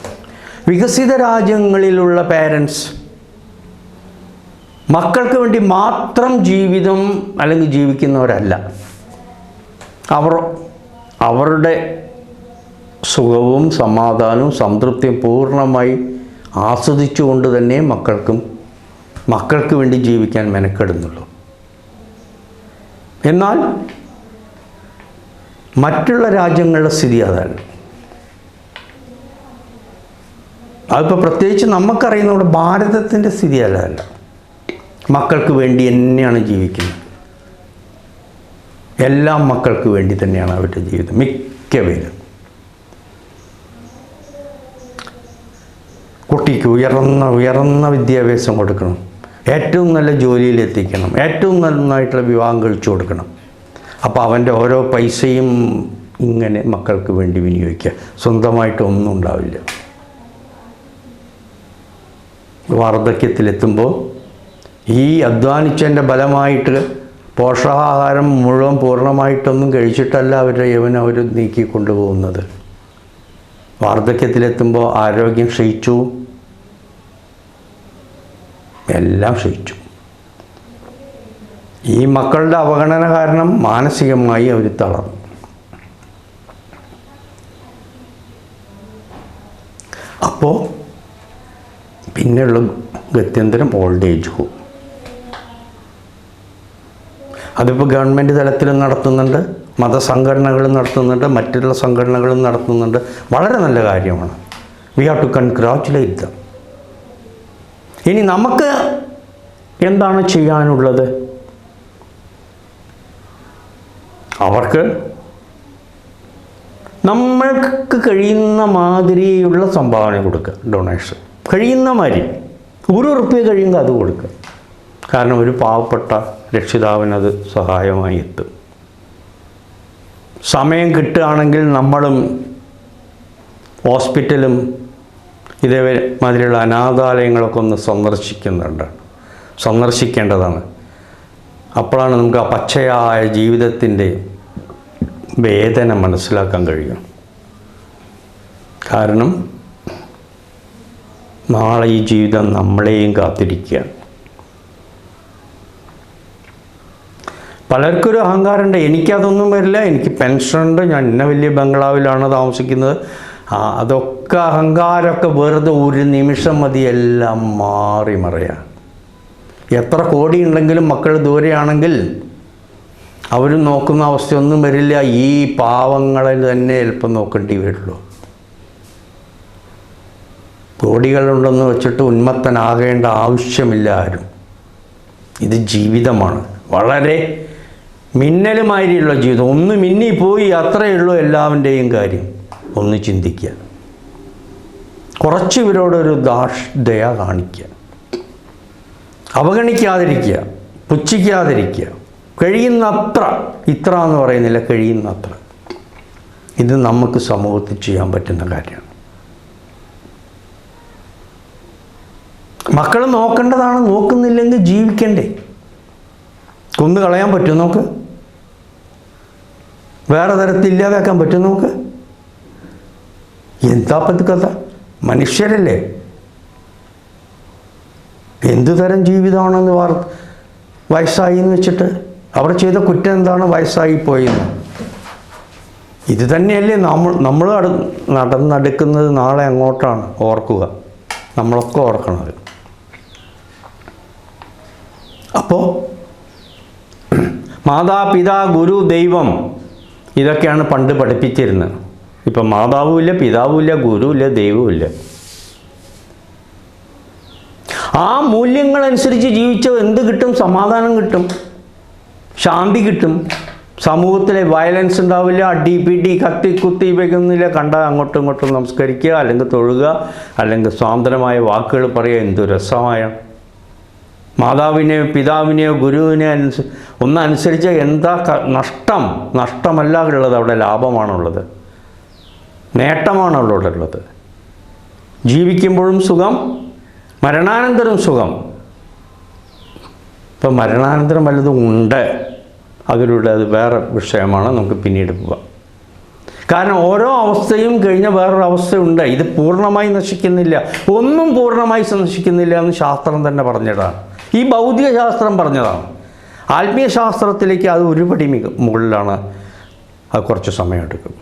വികസിത രാജ്യങ്ങളിലുള്ള പേരൻസ് മക്കൾക്ക് വേണ്ടി മാത്രം ജീവിതം അല്ലെങ്കിൽ ജീവിക്കുന്നവരല്ല. അവരുടെ സുഖവും സമാധാനവും സംതൃപ്തിയും പൂർണ്ണമായി ആസ്വദിച്ചുകൊണ്ട് തന്നെ മക്കൾക്ക് വേണ്ടി ജീവിക്കാൻ മെനക്കെടുന്നുള്ളൂ. എന്നാൽ മറ്റുള്ള രാജ്യങ്ങളുടെ സ്ഥിതി അതല്ല. അതിപ്പോൾ പ്രത്യേകിച്ച് നമുക്കറിയുന്ന നമ്മുടെ ഭാരതത്തിൻ്റെ സ്ഥിതി അല്ല. മക്കൾക്ക് വേണ്ടി തന്നെയാണ് ജീവിക്കുന്നത്. എല്ലാം മക്കൾക്ക് വേണ്ടി തന്നെയാണ് അവരുടെ ജീവിതം. മിക്ക പേരും കുട്ടിക്ക് ഉയർന്ന വിദ്യാഭ്യാസം കൊടുക്കണം, ഏറ്റവും നല്ല ജോലിയിൽ എത്തിക്കണം, ഏറ്റവും നന്നായിട്ടുള്ള വിവാഹം കഴിച്ചു കൊടുക്കണം. അപ്പോൾ അവൻ്റെ ഓരോ പൈസയും ഇങ്ങനെ മക്കൾക്ക് വേണ്ടി വിനിയോഗിക്കുക. സ്വന്തമായിട്ടൊന്നും ഉണ്ടാവില്ല. വാർദ്ധക്യത്തിലെത്തുമ്പോൾ ഈ അധ്വാനിച്ചതിൻ്റെ ഫലമായിട്ട് പോഷകാഹാരം മുഴുവൻ പൂർണ്ണമായിട്ടൊന്നും കഴിച്ചിട്ടല്ല അവരുടെ യൗവനം അവർ നീക്കിക്കൊണ്ടുപോകുന്നത്. വാർദ്ധക്യത്തിലെത്തുമ്പോൾ ആരോഗ്യം ക്ഷയിച്ചു, എല്ലാം ക്ഷയിച്ചു. ഈ മക്കളുടെ അവഗണന കാരണം മാനസികമായി അവർ തളർന്നു. അപ്പോൾ പിന്നെയുള്ള ഗത്യന്തരം ഓൾഡ് ഏജ് ഹോം. അതിപ്പോൾ ഗവൺമെൻറ് തലത്തിലും നടത്തുന്നുണ്ട്, മതസംഘടനകളും നടത്തുന്നുണ്ട്, മറ്റുള്ള സംഘടനകളും നടത്തുന്നുണ്ട്. വളരെ നല്ല കാര്യമാണ്. We have to congratulate them. ഇനി നമുക്ക് എന്താണ് ചെയ്യാനുള്ളത്? അവർക്ക് നമ്മൾക്ക് കഴിയുന്ന മാതിരിയുള്ള സംഭാവന കൊടുക്കുക, ഡൊണേഷൻ കഴിയുന്ന മാതിരി. ₹1 കഴിയുമ്പോൾ അത് കൊടുക്കുക. കാരണം ഒരു പാവപ്പെട്ട രക്ഷിതാവിനത് സഹായമായി എത്തും. സമയം കിട്ടുകയാണെങ്കിൽ നമ്മളും ഹോസ്പിറ്റലും ഇതേമാതിരിയുള്ള അനാഥാലയങ്ങളൊക്കെ ഒന്ന് സന്ദർശിക്കേണ്ടതാണ്. അപ്പോഴാണ് നമുക്ക് ആ പച്ചയായ ജീവിതത്തിൻ്റെ വേദന മനസ്സിലാക്കാൻ കഴിയും. കാരണം നാളെ ഈ ജീവിതം നമ്മളെയും കാത്തിരിക്കുകയാണ്. പലർക്കൊരു അഹങ്കാരമുണ്ട്, എനിക്കതൊന്നും വരില്ല, എനിക്ക് പെൻഷനുണ്ട്, ഞാൻ ഇന്ന വലിയ ബംഗ്ലാവിലാണ് താമസിക്കുന്നത്. അതൊക്കെ അഹങ്കാരമൊക്കെ വെറുതെ ഒരു നിമിഷം മതി എല്ലാം മാറി മറയാൻ. എത്ര കോടി ഉണ്ടെങ്കിലും മക്കൾ ദൂരെയാണെങ്കിൽ അവരും നോക്കുന്ന അവസ്ഥയൊന്നും വരില്ല. ഈ പാവങ്ങളെ തന്നെ എളുപ്പം നോക്കേണ്ടി വരുള്ളൂ. കോടികളുണ്ടെന്ന് വെച്ചിട്ട് ഉന്മത്തനാകേണ്ട ആവശ്യമില്ല ആരും. ഇത് ജീവിതമാണ്, വളരെ മിന്നലുമാതിരിയുള്ള ജീവിതം. ഒന്ന് മിന്നിപ്പോയി, അത്രയേ ഉള്ളൂ എല്ലാവൻ്റെയും കാര്യം. ഒന്ന് ചിന്തിക്കുക, കുറച്ച് ഇവരോടൊരു ദയ കാണിക്കുക, അവഗണിക്കാതിരിക്കുക, പുച്ഛിക്കാതിരിക്കുക. കഴിയുന്നത്ര, ഇത്ര എന്ന് പറയുന്നില്ല, കഴിയുന്നത്ര. ഇത് നമുക്ക് സമൂഹത്തിൽ ചെയ്യാൻ പറ്റുന്ന കാര്യമാണ്. മക്കൾ നോക്കേണ്ടതാണ്, നോക്കുന്നില്ലെങ്കിൽ ജീവിക്കണ്ടേ? കൊന്നു കളയാൻ പറ്റും നമുക്ക്? വേറെ തരത്തിൽ ഇല്ലാതാക്കാൻ പറ്റും നമുക്ക്? എന്താ പറ്റി കഥ? മനുഷ്യരല്ലേ? എന്തു തരം ജീവിതമാണെന്ന് വയസ്സായി എന്ന് വെച്ചിട്ട് അവർ ചെയ്ത കുറ്റം എന്താണ്? വയസ്സായി പോയെന്ന്. ഇത് തന്നെയല്ലേ നമ്മൾ നടന്നെടുക്കുന്നത് നാളെ അങ്ങോട്ടാണ്. ഓർക്കുക, നമ്മളൊക്കെ ഓർക്കണത്. അപ്പോൾ മാതാപിതാ ഗുരു ദൈവം ഇതൊക്കെയാണ് പണ്ട് പഠിപ്പിച്ചിരുന്നത്. ഇപ്പം മാതാവുമില്ല, പിതാവുമില്ല, ഗുരുവില്ല, ദൈവവുമില്ല. ആ മൂല്യങ്ങളനുസരിച്ച് ജീവിച്ചാൽ എന്ത് കിട്ടും? സമാധാനം കിട്ടും, ശാന്തി കിട്ടും. സമൂഹത്തിലെ വയലൻസ് ഉണ്ടാവില്ല, അടി പിടി കത്തി കുത്തി വയ്ക്കുന്നില്ല. കണ്ടാൽ അങ്ങോട്ടും ഇങ്ങോട്ടും നമസ്കരിക്കുക, അല്ലെങ്കിൽ തൊഴുക, അല്ലെങ്കിൽ സ്വാതന്ത്ര്യമായ വാക്കുകൾ പറയുക. എന്തു രസമായ! മാതാവിനെയോ പിതാവിനെയോ ഗുരുവിനെ ഒന്നനുസരിച്ച് എന്താ നഷ്ടമല്ല ഉള്ളത്, അവിടെ ലാഭമാണുള്ളത്, നേട്ടമാണുള്ളത്. ജീവിക്കുമ്പോഴും സുഖം, മരണാനന്തരം സുഖം. ഇപ്പം മരണാനന്തരം വല്ലതും ഉണ്ട്, അതിലൂടെ അത് വേറെ വിഷയമാണ്, നമുക്ക് പിന്നീട് പോകാം. കാരണം ഓരോ അവസ്ഥയും കഴിഞ്ഞ വേറൊരു അവസ്ഥയുണ്ട്. ഇത് പൂർണ്ണമായി നശിക്കുന്നില്ല, ഒന്നും പൂർണ്ണമായി നശിക്കുന്നില്ല എന്ന് ശാസ്ത്രം തന്നെ പറഞ്ഞതാണ്. ഈ ഭൗതിക ശാസ്ത്രം പറഞ്ഞതാണ്. ആത്മീയ ശാസ്ത്രത്തിലേക്ക് അത് ഒരുപടി മുകളിലാണ്. അത് കുറച്ച് സമയമെടുക്കും.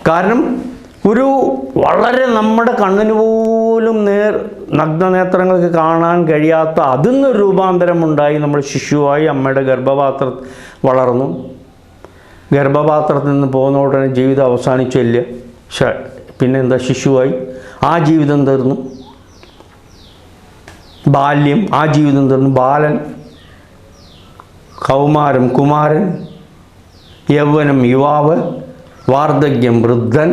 കാരണം ഒരു വളരെ നമ്മുടെ കണ്ണിന് പോലും നഗ്നനേത്രങ്ങൾക്ക് കാണാൻ കഴിയാത്ത അതിൽ നിന്നൊരു രൂപാന്തരമുണ്ടായി. നമ്മൾ ശിശുവായി അമ്മയുടെ വളർന്നു. ഗർഭപാത്രത്തിൽ നിന്ന് പോകുന്ന ഉടനെ ജീവിതം അവസാനിച്ചില്ല. പിന്നെന്താ? ശിശുവായി, ആ ജീവിതം തീർന്നു. ബാല്യം, ആ ജീവിതം തീർന്നു. ബാലൻ, കൗമാരം, കുമാരൻ, യൗവനം, യുവാവ്, വാർദ്ധക്യം, വൃദ്ധൻ,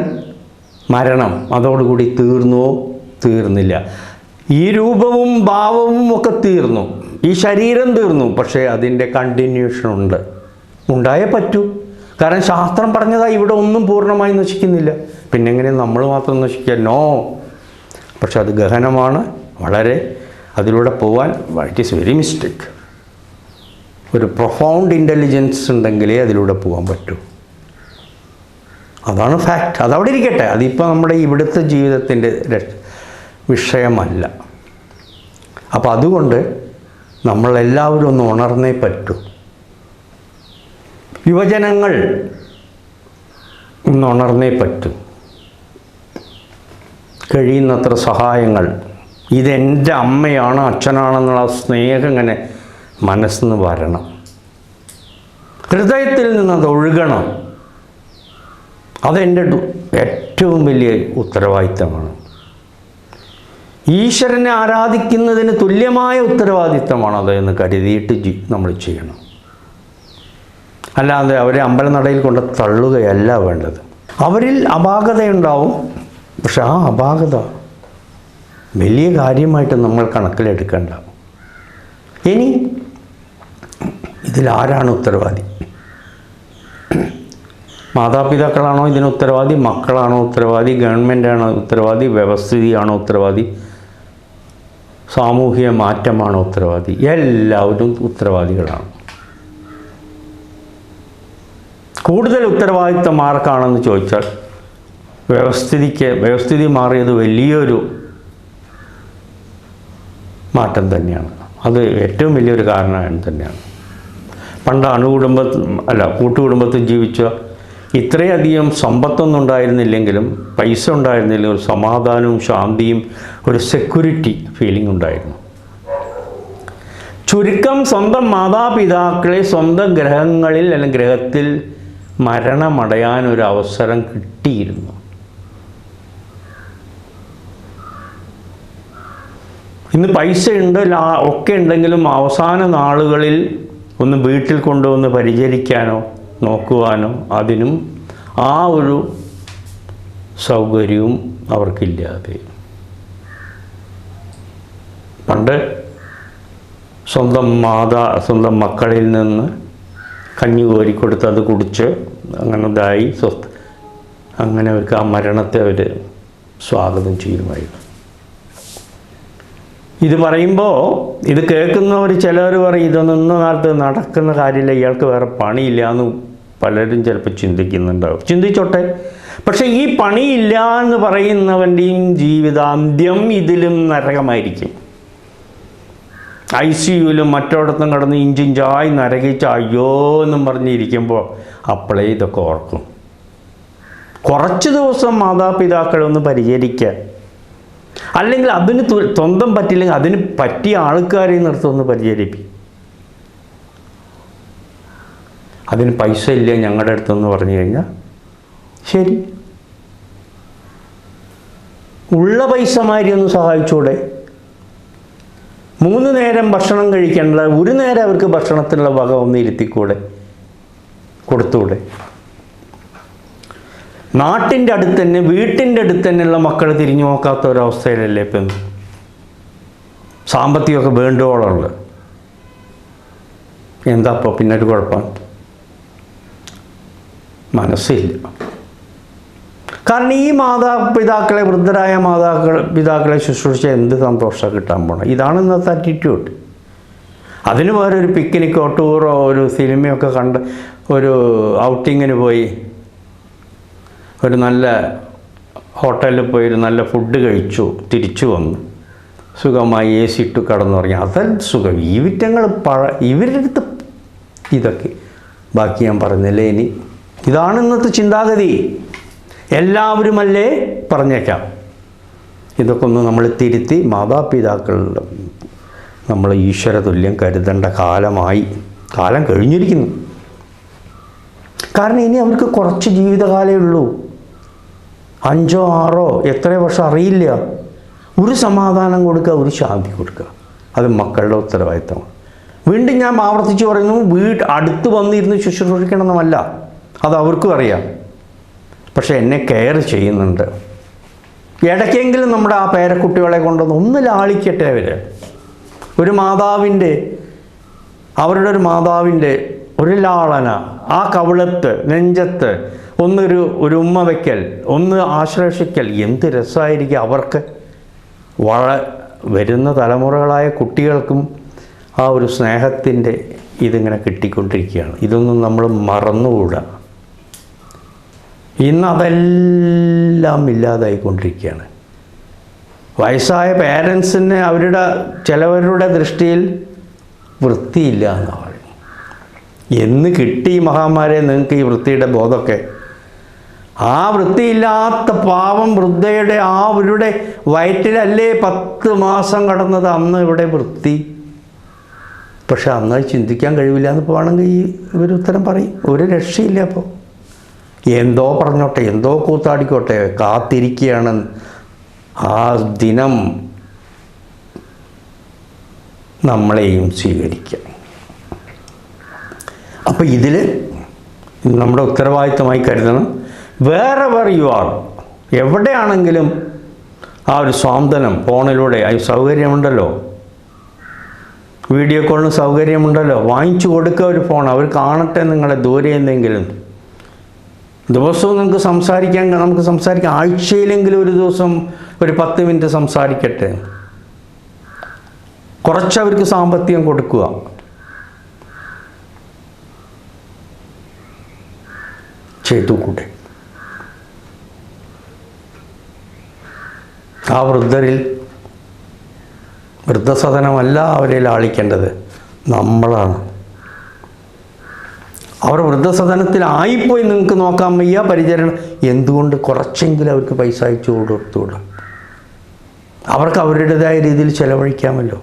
മരണം. അതോടുകൂടി തീർന്നുവോ? തീർന്നില്ല. ഈ രൂപവും ഭാവവും ഒക്കെ തീർന്നു, ഈ ശരീരം തീർന്നു. പക്ഷേ അതിൻ്റെ കണ്ടിന്യൂഷൻ ഉണ്ട്, ഉണ്ടായേ പറ്റൂ. കാരണം ശാസ്ത്രം പറഞ്ഞതാ ഇവിടെ ഒന്നും പൂർണ്ണമായി നശിക്കുന്നില്ല. പിന്നെ എങ്ങനെ നമ്മൾ മാത്രം നശിക്കുക? നോ. പക്ഷെ അത് ഗഹനമാണ്, വളരെ. അതിലൂടെ പോകാൻ ഇറ്റ് ഈസ് വെരി മിസ്റ്റേക്ക്. ഒരു പ്രൊഫൗണ്ട് ഇൻ്റലിജൻസ് ഉണ്ടെങ്കിലേ അതിലൂടെ പോകാൻ പറ്റൂ. അതാണ് ഫാക്റ്റ്. അതവിടെ ഇരിക്കട്ടെ. അതിപ്പോൾ നമ്മുടെ ഇവിടുത്തെ ജീവിതത്തിൻ്റെ വിഷയമല്ല. അപ്പോൾ അതുകൊണ്ട് നമ്മളെല്ലാവരും ഒന്ന് ഉണർന്നേ പറ്റൂ. യുവജനങ്ങൾ ഒന്ന് ഉണർന്നേ പറ്റൂ. കഴിയുന്നത്ര സഹായങ്ങൾ, ഇതെൻ്റെ അമ്മയാണ് അച്ഛനാണെന്നുള്ള സ്നേഹം ഇങ്ങനെ മനസ്സിൽ നിന്ന് വരണം, ഹൃദയത്തിൽ നിന്ന് അത് ഒഴുകണം. അതെൻ്റെ ഏറ്റവും വലിയ ഉത്തരവാദിത്തമാണ്. ഈശ്വരനെ ആരാധിക്കുന്നതിന് തുല്യമായ ഉത്തരവാദിത്തമാണത് എന്ന് കരുതിയിട്ട് നമ്മൾ ചെയ്യണം. അല്ലാതെ അവരെ അമ്പലനടയിൽ കൊണ്ട് തള്ളുകയല്ല വേണ്ടത്. അവരിൽ അപാകതയുണ്ടാവും, പക്ഷെ ആ അപാകത വലിയ കാര്യമായിട്ട് നമ്മൾ കണക്കിലെടുക്കേണ്ട. ഇനി ഇതിലാരാണ് ഉത്തരവാദി? മാതാപിതാക്കളാണോ ഇതിന് ഉത്തരവാദി? മക്കളാണോ ഉത്തരവാദി? ഗവൺമെൻറ്റാണോ ഉത്തരവാദി? വ്യവസ്ഥിതിയാണോ ഉത്തരവാദി? സാമൂഹിക മാറ്റമാണോ ഉത്തരവാദി? എല്ലാവരും ഉത്തരവാദികളാണ്. കൂടുതൽ ഉത്തരവാദിത്തം ആർക്കാണെന്ന് ചോദിച്ചാൽ വ്യവസ്ഥിതി മാറിയത് വലിയൊരു മാറ്റം തന്നെയാണ്. അത് ഏറ്റവും വലിയൊരു കാരണം തന്നെയാണ്. പണ്ട് കൂട്ടുകുടുംബത്തിൽ ജീവിച്ച ഇത്രയധികം സമ്പത്തൊന്നും ഉണ്ടായിരുന്നില്ലെങ്കിലും, പൈസ ഉണ്ടായിരുന്നില്ലെങ്കിലും ഒരു സമാധാനവും ശാന്തിയും ഒരു സെക്യൂരിറ്റി ഫീലിംഗ് ഉണ്ടായിരുന്നു. ചുരുക്കം സ്വന്തം മാതാപിതാക്കളെ സ്വന്തം ഗ്രഹങ്ങളിൽ അല്ലെങ്കിൽ ഗ്രഹത്തിൽ മരണമടയാൻ ഒരു അവസരം കിട്ടിയിരുന്നു. ഇന്ന് പൈസ ഉണ്ട്, ഒക്കെ ഉണ്ടെങ്കിലും അവസാന നാളുകളിൽ ഒന്ന് വീട്ടിൽ കൊണ്ടുവന്ന് പരിചരിക്കാനോ നോക്കുവാനോ അതിനും ആ ഒരു സൗകര്യവും അവർക്കില്ലാതെ. പണ്ട് സ്വന്തം മക്കളിൽ നിന്ന് കഞ്ഞി കോരിക്കൊടുത്ത് അത് കുടിച്ച് അങ്ങനെ ഇതായി അങ്ങനെ അവർക്ക് ആ മരണത്തെ അവർ സ്വാഗതം ചെയ്യുമായിരുന്നു. ഇത് പറയുമ്പോൾ ഇത് കേൾക്കുന്നവർ ചിലർ പറയും ഇതൊന്നും ഇന്ന കാലത്ത് നടക്കുന്ന കാര്യമില്ല, ഇയാൾക്ക് വേറെ പണിയില്ല എന്ന് പലരും ചിലപ്പോൾ ചിന്തിക്കുന്നുണ്ടാവും. ചിന്തിച്ചോട്ടെ. പക്ഷേ ഈ പണിയില്ല എന്ന് പറയുന്നവൻ്റെയും ജീവിതാന്ത്യം ഇതിലും നരകമായിരിക്കും. ICUവിലും മറ്റോടത്തും കിടന്ന് ഇഞ്ചിഞ്ചായി നരകിച്ച് അയ്യോ എന്നും പറഞ്ഞിരിക്കുമ്പോൾ അപ്പോഴേ ഇതൊക്കെ ഓർക്കും. കുറച്ച് ദിവസം മാതാപിതാക്കളെ ഒന്ന് പരിചരിക്കുക, അല്ലെങ്കിൽ അതിന് സ്വന്തം പറ്റില്ലെങ്കിൽ അതിന് പറ്റിയ ആൾക്കാരെ നിർത്തുമെന്ന് പരിചരിപ്പിക്കും. അതിന് പൈസ ഇല്ല ഞങ്ങളുടെ അടുത്തെന്ന് പറഞ്ഞു കഴിഞ്ഞാൽ ശരി, ഉള്ള പൈസ മാതിരി ഒന്ന് സഹായിച്ചൂടെ? 3 നേരം ഭക്ഷണം കഴിക്കേണ്ട ഒരു നേരം അവർക്ക് ഭക്ഷണത്തിനുള്ള വക ഒന്ന് ഇരുത്തിക്കൂടെ, കൊടുത്തൂടെ? നാട്ടിൻ്റെ അടുത്ത് തന്നെ വീട്ടിൻ്റെ അടുത്ത് തന്നെയുള്ള മക്കൾ തിരിഞ്ഞു നോക്കാത്ത ഒരവസ്ഥയിലല്ലേ ഇപ്പം സാമ്പത്തികമൊക്കെ വേണ്ടുവോളമുള്ളത്. എന്താ അപ്പോൾ പിന്നെ ഒരു കുഴപ്പം? മനസ്സില്ല. കാരണം ഈ മാതാപിതാക്കളെ, വൃദ്ധരായ പിതാക്കളെ ശുശ്രൂഷിച്ച എന്ത് സന്തോഷം കിട്ടാൻ പോണം? ഇതാണ് ഇന്നത്തെ ആറ്റിറ്റ്യൂഡ്. അതിന് വേറെ ഒരു പിക്നിക്കോ ടൂറോ ഒരു സിനിമയൊക്കെ കണ്ട് ഒരു ഔട്ടിങ്ങിന് പോയി ഒരു നല്ല ഹോട്ടലിൽ പോയി ഒരു നല്ല ഫുഡ് കഴിച്ചു തിരിച്ചു വന്നു സുഖമായി AC ഇട്ട് കടന്നുറങ്ങി, അതല്ല സുഖം. ഈ വിറ്റങ്ങൾ ഇവരുടെ അടുത്ത് ഇതൊക്കെ ബാക്കി ഞാൻ പറഞ്ഞില്ലേ. ഇനി ഇതാണ് ഇന്നത്തെ ചിന്താഗതി. എല്ലാവരുമല്ലേ പറഞ്ഞേക്കാം. ഇതൊക്കെ ഒന്ന് നമ്മൾ തിരുത്തി മാതാപിതാക്കളുടെ നമ്മൾ ഈശ്വര തുല്യം കരുതേണ്ട കാലം കഴിഞ്ഞിരിക്കുന്നു. കാരണം ഇനി അവർക്ക് കുറച്ച് ജീവിതകാലമേ ഉള്ളൂ. 5 6 എത്ര വർഷം അറിയില്ല. ഒരു സമാധാനം കൊടുക്കുക, ഒരു ശാന്തി കൊടുക്കുക, അത് മക്കളുടെ ഉത്തരവാദിത്തമാണ്. വീണ്ടും ഞാൻ ആവർത്തിച്ച് പറയുന്നു, അടുത്ത് വന്നിരുന്ന് ശുശ്രൂഷിക്കണമെന്നല്ല, അത് അവർക്കും അറിയാം. പക്ഷെ എന്നെ കെയർ ചെയ്യുന്നുണ്ട്. ഇടയ്ക്കെങ്കിലും നമ്മുടെ ആ പേരക്കുട്ടികളെ കൊണ്ടൊന്ന് ഒന്ന് ലാളിക്കട്ടെ. അവരുടെ ഒരു മാതാവിൻ്റെ ഒരു ലാളന, ആ കവിളത്ത് നെഞ്ചത്ത് ഒരു ഉമ്മ വയ്ക്കൽ, ഒന്ന് ആശ്ലേഷിക്കൽ, എന്ത് രസമായിരിക്കും അവർക്ക്. വരുന്ന തലമുറകളായ കുട്ടികൾക്കും ആ ഒരു സ്നേഹത്തിൻ്റെ ഇതിങ്ങനെ കിട്ടിക്കൊണ്ടിരിക്കുകയാണ്. ഇതൊന്നും നമ്മൾ മറന്നുകൂടാ. ഇന്ന് അതെല്ലാം ഇല്ലാതായിക്കൊണ്ടിരിക്കുകയാണ്. വയസ്സായ പേരൻസിന് ചിലവരുടെ ദൃഷ്ടിയിൽ വൃത്തിയില്ല എന്നാണ് പറയുന്നത്. എന്ന് കിട്ടി മഹാന്മാരെ നിങ്ങൾക്ക് ഈ വൃത്തിയുടെ ബോധമൊക്കെ? ആ വൃത്തിയില്ലാത്ത പാവം വൃദ്ധയുടെ അവരുടെ വയറ്റിലല്ലേ 10 മാസം കടന്നത്. അന്ന് ഇവിടെ വൃത്തി. പക്ഷെ അന്ന് ചിന്തിക്കാൻ കഴിവില്ല എന്ന് വേണമെങ്കിൽ ഇവരുത്തരം പറയും. ഒരു രക്ഷയില്ല. അപ്പോൾ എന്തോ പറഞ്ഞോട്ടെ, എന്തോ കൂത്താടിക്കോട്ടെ, കാത്തിരിക്കുകയാണ് ആ ദിനം നമ്മളെയും സ്വീകരിക്കാം. അപ്പോൾ ഇതിൽ നമ്മുടെ ഉത്തരവാദിത്തമായി കരുതണം. വേറെവർ യു ആർ, എവിടെയാണെങ്കിലും ആ ഒരു സ്വാന്തനം ഫോണിലൂടെ സൗകര്യമുണ്ടല്ലോ, വീഡിയോ കോളിന് സൗകര്യമുണ്ടല്ലോ, വാങ്ങിച്ചു കൊടുക്കുക ഒരു ഫോൺ. അവർ കാണട്ടെ നിങ്ങളെ ദൂരെ എന്തെങ്കിലും. ദിവസവും നമുക്ക് സംസാരിക്കാം. ആഴ്ചയിലെങ്കിലും ഒരു ദിവസം ഒരു 10 മിനിറ്റ് സംസാരിക്കട്ടെ. കുറച്ചവർക്ക് സാമ്പത്തികം കൊടുക്കുക. ചെയ്തുകൂടെ? ആ വൃദ്ധസദനമല്ല അവരെ ലാളിക്കേണ്ടത്, നമ്മളാണ്. അവർ വൃദ്ധസദനത്തിലായിപ്പോയി, നിങ്ങൾക്ക് നോക്കാൻ വയ്യ, പരിചരണം. എന്തുകൊണ്ട് കുറച്ചെങ്കിലും അവർക്ക് പൈസ അയച്ചു കൊടുത്തുകൂടാ? അവർക്ക് അവരുടേതായ രീതിയിൽ ചിലവഴിക്കാമല്ലോ.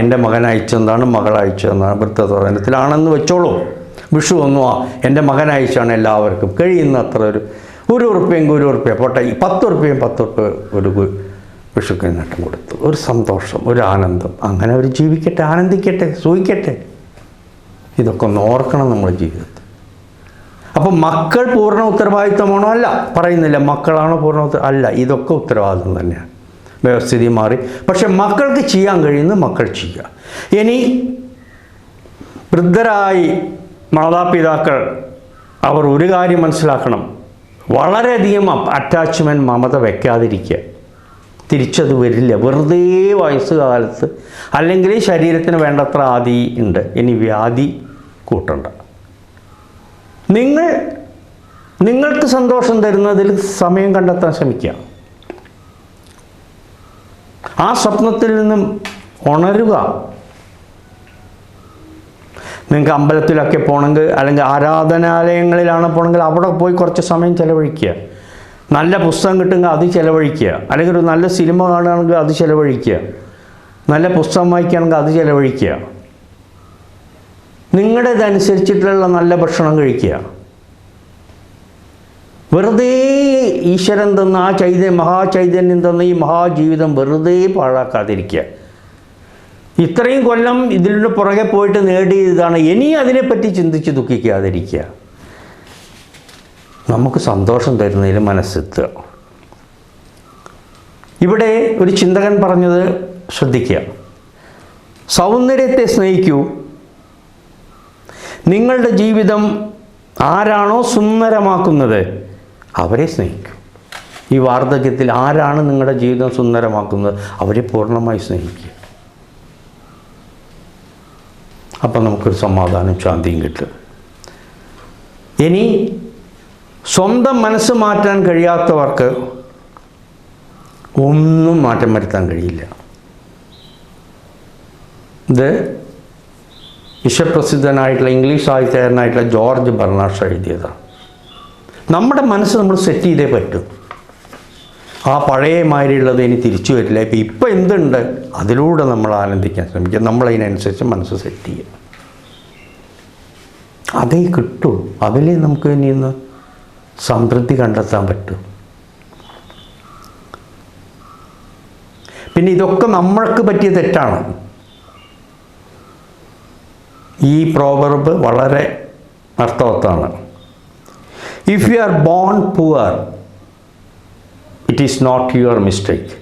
എൻ്റെ മകൻ അയച്ചെന്താണ്, മകൾ അയച്ചതെന്നാണ്, വൃദ്ധസദനത്തിലാണെന്ന് വെച്ചോളൂ. വിഷു ഒന്നും എൻ്റെ മകൻ അയച്ചാണ്, എല്ലാവർക്കും കഴിയുന്നത്ര ഒരു ഉറുപ്പ്യെങ്കിൽ £1 പോട്ടെ, 10 ഉറുപ്പ്യയും 10 ഉറുപ്പ്യ ഒരു വിഷുക്ക് നട്ടം കൊടുത്തു. ഒരു സന്തോഷം, ഒരു ആനന്ദം. അങ്ങനെ അവർ ജീവിക്കട്ടെ, ആനന്ദിക്കട്ടെ, സുഖിക്കട്ടെ. ഇതൊക്കെ ഒന്ന് ഓർക്കണം നമ്മുടെ ജീവിതത്തിൽ. അപ്പോൾ മക്കൾ പൂർണ്ണ ഉത്തരവാദിത്വമാണോ? അല്ല, പറയുന്നില്ല. മക്കളാണോ പൂർണ്ണ അല്ല, ഇതൊക്കെ ഉത്തരവാദിത്വം തന്നെയാണ്. വ്യവസ്ഥിതി മാറി. പക്ഷെ മക്കൾക്ക് ചെയ്യാൻ കഴിയുന്നത് മക്കൾ ചെയ്യുക. ഇനി വൃദ്ധരായി മാതാപിതാക്കൾ അവർ ഒരു കാര്യം മനസ്സിലാക്കണം, വളരെയധികം അറ്റാച്ച്മെൻറ്റ്, മമത വയ്ക്കാതിരിക്കുക. തിരിച്ചത് വരില്ല. വെറുതെ വയസ്സുകാലത്ത് അല്ലെങ്കിൽ ശരീരത്തിന് വേണ്ടത്ര ആദി ഉണ്ട്, ഇനി വ്യാധി കൂട്ടണ്ട. നിങ്ങൾക്ക് സന്തോഷം തരുന്നതിൽ സമയം കണ്ടെത്താൻ ശ്രമിക്കുക. ആ സ്വപ്നത്തിൽ നിന്നും ഉണരുക. നിങ്ങൾക്ക് അമ്പലത്തിലൊക്കെ പോകണമെങ്കിൽ, അല്ലെങ്കിൽ ആരാധനാലയങ്ങളിലാണ് പോകണമെങ്കിൽ അവിടെ പോയി കുറച്ച് സമയം ചിലവഴിക്കുക. നല്ല പുസ്തകം കിട്ടുമെങ്കിൽ അത് ചിലവഴിക്കുക. അല്ലെങ്കിൽ ഒരു നല്ല സിനിമ കാണുകയാണെങ്കിൽ അത് ചിലവഴിക്കുക. നല്ല പുസ്തകം വായിക്കുകയാണെങ്കിൽ അത് ചിലവഴിക്കുക. നിങ്ങളുടേതനുസരിച്ചിട്ടുള്ള നല്ല ഭക്ഷണം കഴിക്കുക. വെറുതെ ഈശ്വരൻ തന്ന ആ മഹാചൈതന്യം തന്ന ഈ മഹാജീവിതം വെറുതെ പാഴാക്കാതിരിക്കുക. ഇത്രയും കൊല്ലം ഇതിലൂടെ പുറകെ പോയിട്ട് നേടിയതാണ്, ഇനി അതിനെപ്പറ്റി ചിന്തിച്ച് ദുഃഖിക്കാതിരിക്കുക. നമുക്ക് സന്തോഷം തരുന്നതിൽ മനസ്സെത്തുക. ഇവിടെ ഒരു ചിന്തകൻ പറഞ്ഞത് ശ്രദ്ധിക്കുക. സൗന്ദര്യത്തെ സ്നേഹിക്കൂ. നിങ്ങളുടെ ജീവിതം ആരാണോ സുന്ദരമാക്കുന്നത് അവരെ സ്നേഹിക്കൂ. ഈ വാർദ്ധക്യത്തിൽ ആരാണ് നിങ്ങളുടെ ജീവിതം സുന്ദരമാക്കുന്നത് അവരെ പൂർണ്ണമായി സ്നേഹിക്കുക. അപ്പം നമുക്കൊരു സമാധാനം, ശാന്തിയും കിട്ടും. ഇനി സ്വന്തം മനസ്സ് മാറ്റാൻ കഴിയാത്തവർക്ക് ഒന്നും മാറ്റം വരുത്താൻ കഴിയില്ല. ഇത് വിശ്വപ്രസിദ്ധനായിട്ടുള്ള ഇംഗ്ലീഷ് സാഹിത്യകാരനായിട്ടുള്ള ജോർജ് ബെർണാഷ് എഴുതിയതാണ്. നമ്മുടെ മനസ്സ് നമ്മൾ സെറ്റ് ചെയ്തേ പറ്റും. ആ പഴയ മാതിരിയുള്ളത് ഇനി തിരിച്ചു വരില്ല. ഇപ്പം എന്തുണ്ട് അതിലൂടെ നമ്മൾ ആനന്ദിക്കാൻ ശ്രമിക്കുക. നമ്മളതിനനുസരിച്ച് മനസ്സ് സെറ്റ് ചെയ്യുക. അതേ കിട്ടൂ. അതിലേ നമുക്ക് ഇനി ഇന്ന് സംതൃപ്തി കണ്ടെത്താൻ പറ്റും. പിന്നെ ഇതൊക്കെ നമ്മൾക്ക് പറ്റിയ തെറ്റാണ്. ഈ പ്രോവർബ് വളരെ അർത്ഥവത്താണ്. If you are born poor it is not your mistake,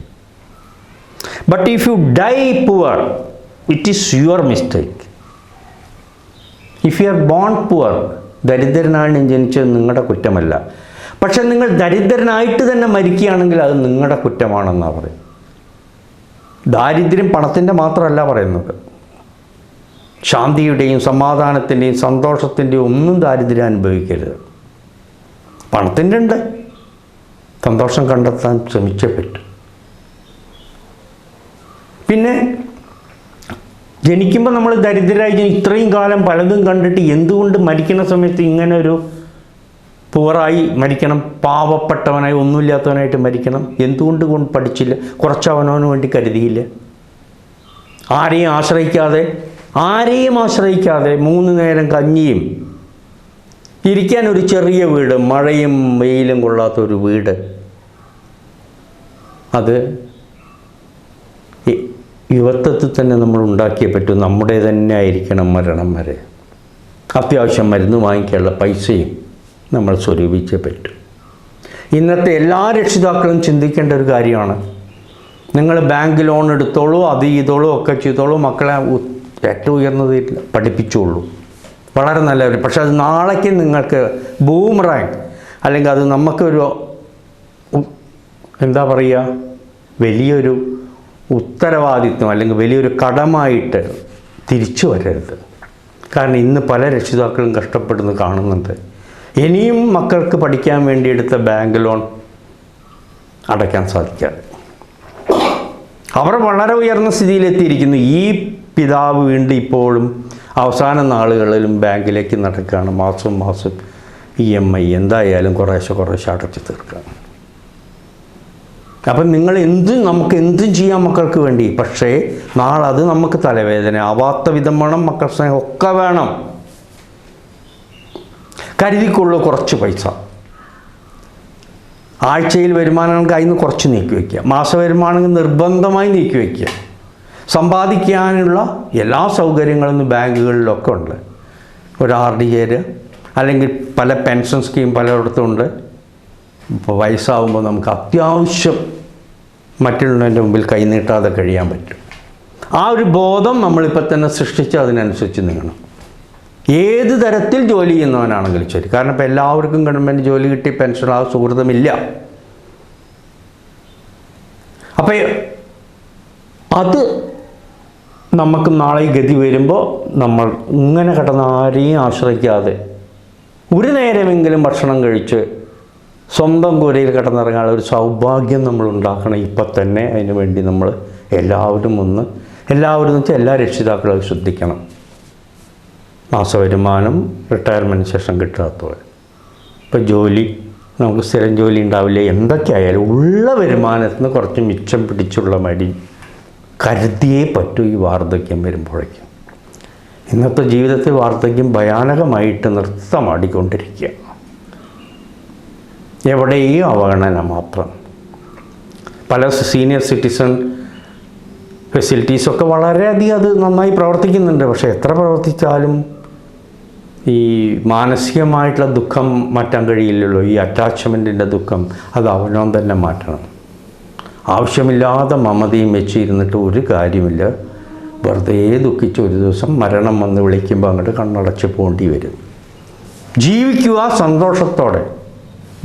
but if you die poor it is your mistake. If you are born poor, ദരിദ്രനാണ് ജനിച്ചത് നിങ്ങളുടെ കുറ്റമല്ല. പക്ഷെ നിങ്ങൾ ദരിദ്രനായിട്ട് തന്നെ മരിക്കുകയാണെങ്കിൽ അത് നിങ്ങളുടെ കുറ്റമാണെന്നാണ് പറയും. ദാരിദ്ര്യം പണത്തിൻ്റെ മാത്രമല്ല പറയുന്നത്. ശാന്തിയുടെയും സമാധാനത്തിൻ്റെയും സന്തോഷത്തിൻ്റെയും ഒന്നും ദാരിദ്ര്യം അനുഭവിക്കരുത്. പണത്തിൻ്റെ ഉണ്ട്, സന്തോഷം കണ്ടെത്താൻ ശ്രമിച്ചേ പറ്റും. പിന്നെ ജനിക്കുമ്പോൾ നമ്മൾ ദരിദ്രരായി ഇത്രയും കാലം പലതും കണ്ടിട്ട് എന്തുകൊണ്ട് മരിക്കുന്ന സമയത്ത് ഇങ്ങനെ ഒരു പൂറായി മരിക്കണം, പാവപ്പെട്ടവനായി ഒന്നുമില്ലാത്തവനായിട്ട് മരിക്കണം? എന്തുകൊണ്ട് പഠിച്ചില്ല? കുറച്ച് അവനവന് വേണ്ടി കരുതിയില്ല? ആരെയും ആശ്രയിക്കാതെ 3 നേരം കഞ്ഞിയും ഇരിക്കാൻ ഒരു ചെറിയ വീട്, മഴയും വെയിലും കൊള്ളാത്തൊരു വീട്, അത് യുവത്വത്തിൽ തന്നെ നമ്മൾ ഉണ്ടാക്കിയേ പറ്റും. നമ്മുടെ തന്നെ ആയിരിക്കണം മരണം വരെ. അത്യാവശ്യം മരുന്ന് വാങ്ങിക്കാനുള്ള പൈസയും നമ്മൾ സ്വരൂപിച്ചേ പറ്റും. ഇന്നത്തെ എല്ലാ രക്ഷിതാക്കളും ചിന്തിക്കേണ്ട ഒരു കാര്യമാണ്. നിങ്ങൾ ബാങ്ക് ലോൺ എടുത്തോളൂ, അത് ചെയ്തോളൂ, ഒക്കെ ചെയ്തോളൂ, മക്കളെ ഏറ്റവും ഉയർന്നത് പഠിപ്പിച്ചോളൂ, വളരെ നല്ലവർ. പക്ഷെ അത് നാളേക്ക് നിങ്ങൾക്ക് ബൂമറാങ് അല്ലെങ്കിൽ അത് നമുക്കൊരു എന്താ പറയുക, വലിയൊരു ഉത്തരവാദിത്വം അല്ലെങ്കിൽ വലിയൊരു കടമായിട്ട് തിരിച്ചു വരരുത്. കാരണം ഇന്ന് പല രക്ഷിതാക്കളും കഷ്ടപ്പെടുന്നു കാണുന്നുണ്ട്. ഇനിയും മക്കൾക്ക് പഠിക്കാൻ വേണ്ടി എടുത്ത ബാങ്ക് ലോൺ അടയ്ക്കാൻ സാധിക്കാതെ അവർ വളരെ ഉയർന്ന സ്ഥിതിയിലെത്തിയിരിക്കുന്നു. ഈ പിതാവ് വീണ്ടും ഇപ്പോഴും അവസാന നാളുകളിലും ബാങ്കിലേക്ക് നടക്കുകയാണ്. മാസം മാസം EMI എന്തായാലും കുറേശ്ശെ അടച്ചു തീർക്കുക. അപ്പം നമുക്ക് എന്തും ചെയ്യാം മക്കൾക്ക് വേണ്ടി. പക്ഷേ നാളെ അത് നമുക്ക് തലവേദന ആവാത്ത വിധം വേണം. മക്കൾ സ്നേഹം ഒക്കെ വേണം. കരുതിക്കൊള്ളു കുറച്ച് പൈസ. ആഴ്ചയിൽ വരുമാനങ്ങൾക്ക് അതിൽ നിന്ന് കുറച്ച് നീക്കി വയ്ക്കുക. മാസ വരുമാനങ്ങൾ നിർബന്ധമായി നീക്കി വയ്ക്കുക. സമ്പാദിക്കാനുള്ള എല്ലാ സൗകര്യങ്ങളും ബാങ്കുകളിലൊക്കെ ഉണ്ട്. ഒരു RD ചേരുക, അല്ലെങ്കിൽ പല പെൻഷൻ സ്കീം പലയിടത്തും ഉണ്ട്. ഇപ്പോൾ വയസ്സാവുമ്പോൾ നമുക്ക് അത്യാവശ്യം മറ്റുള്ളവൻ്റെ മുമ്പിൽ കൈനീട്ടാതെ കഴിയാൻ പറ്റും. ആ ഒരു ബോധം നമ്മളിപ്പോൾ തന്നെ സൃഷ്ടിച്ച് അതിനനുസരിച്ച് നീങ്ങണം. ഏത് തരത്തിൽ ജോലി ചെയ്യുന്നവനാണെങ്കിലും ശരി. കാരണം ഇപ്പോൾ എല്ലാവർക്കും ഗവൺമെൻറ് ജോലി കിട്ടി പെൻഷൻ ആ സുഹൃതമില്ല. അപ്പോൾ അത് നമുക്ക് നാളെ ഗതി വരുമ്പോൾ നമ്മൾ ഇങ്ങനെ കിടന്ന് ആരെയും ആശ്രയിക്കാതെ ഒരു നേരമെങ്കിലും ഭക്ഷണം കഴിച്ച് സ്വന്തം കൂരയിൽ കിടന്നിറങ്ങാനുള്ള ഒരു സൗഭാഗ്യം നമ്മൾ ഉണ്ടാക്കണം ഇപ്പം തന്നെ. അതിനു വേണ്ടി നമ്മൾ എല്ലാവരും എന്ന് വെച്ചാൽ എല്ലാ രക്ഷിതാക്കളും അത് ശ്രദ്ധിക്കണം. മാസവരുമാനം റിട്ടയർമെൻറ്റിന് ശേഷം കിട്ടാത്തവർ, ഇപ്പോൾ ജോലി നമുക്ക് സ്ഥിരം ജോലി ഉണ്ടാവില്ല, എന്തൊക്കെയായാലും ഉള്ള വരുമാനത്തിൽ നിന്ന് കുറച്ച് മിച്ചം പിടിച്ചുള്ള മടി കരുതിയേ പറ്റൂ ഈ വാർദ്ധക്യം വരുമ്പോഴേക്കും. ഇന്നത്തെ ജീവിതത്തിൽ വാർദ്ധക്യം ഭയാനകമായിട്ട് നൃത്തമാടിക്കൊണ്ടിരിക്കുക. എവിടെയും അവഗണന മാത്രം. പല സീനിയർ സിറ്റിസൺ ഫെസിലിറ്റീസൊക്കെ വളരെയധികം അത് നന്നായി പ്രവർത്തിക്കുന്നുണ്ട്. പക്ഷേ എത്ര പ്രവർത്തിച്ചാലും ഈ മാനസികമായിട്ടുള്ള ദുഃഖം മാറ്റാൻ കഴിയില്ലല്ലോ. ഈ അറ്റാച്ച്മെൻറ്റിൻ്റെ ദുഃഖം അത് അവനവൻ തന്നെ മാറ്റണം. ആവശ്യമില്ലാതെ മമതയും വെച്ചിരുന്നിട്ട് ഒരു കാര്യമില്ല. വെറുതെ ദുഃഖിച്ച് ഒരു ദിവസം മരണം വന്ന് വിളിക്കുമ്പോൾ അങ്ങോട്ട് കണ്ണടച്ച് പോകേണ്ടി വരും. ജീവിക്കുക സന്തോഷത്തോടെ,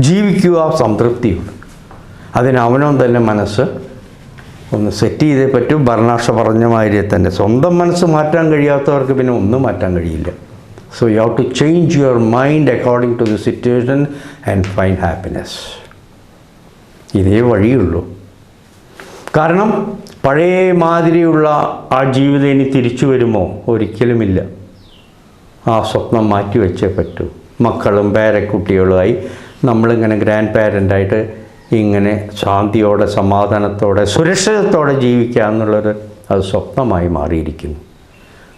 ജീവിക്കുക സംതൃപ്തിയോടെ. അതിന് അവനവൻ തന്നെ മനസ്സ് ഒന്ന് സെറ്റ് ചെയ്തേ പറ്റൂ. ഭരണാഷ പറഞ്ഞ മാതിരി തന്നെ സ്വന്തം മനസ്സ് മാറ്റാൻ കഴിയാത്തവർക്ക് പിന്നെ ഒന്നും മാറ്റാൻ കഴിയില്ല. So you have to change your mind according to the situation and find happiness. ഇതേ വഴിയുള്ളൂ. കാരണം പഴയ മാതിരിയുള്ള ആ ജീവിതം ഇനി തിരിച്ചു വരുമോ? ഒരിക്കലുമില്ല. ആ സ്വപ്നം മാറ്റി വെച്ചേ പറ്റൂ. മക്കളും പേരക്കുട്ടികളുമായി നമ്മളിങ്ങനെ ഗ്രാൻഡ് പാരൻ്റായിട്ട് ഇങ്ങനെ ശാന്തിയോടെ സമാധാനത്തോടെ സുരക്ഷിതത്തോടെ ജീവിക്കുക എന്നുള്ളൊരു അത് സ്വപ്നമായി മാറിയിരിക്കുന്നു.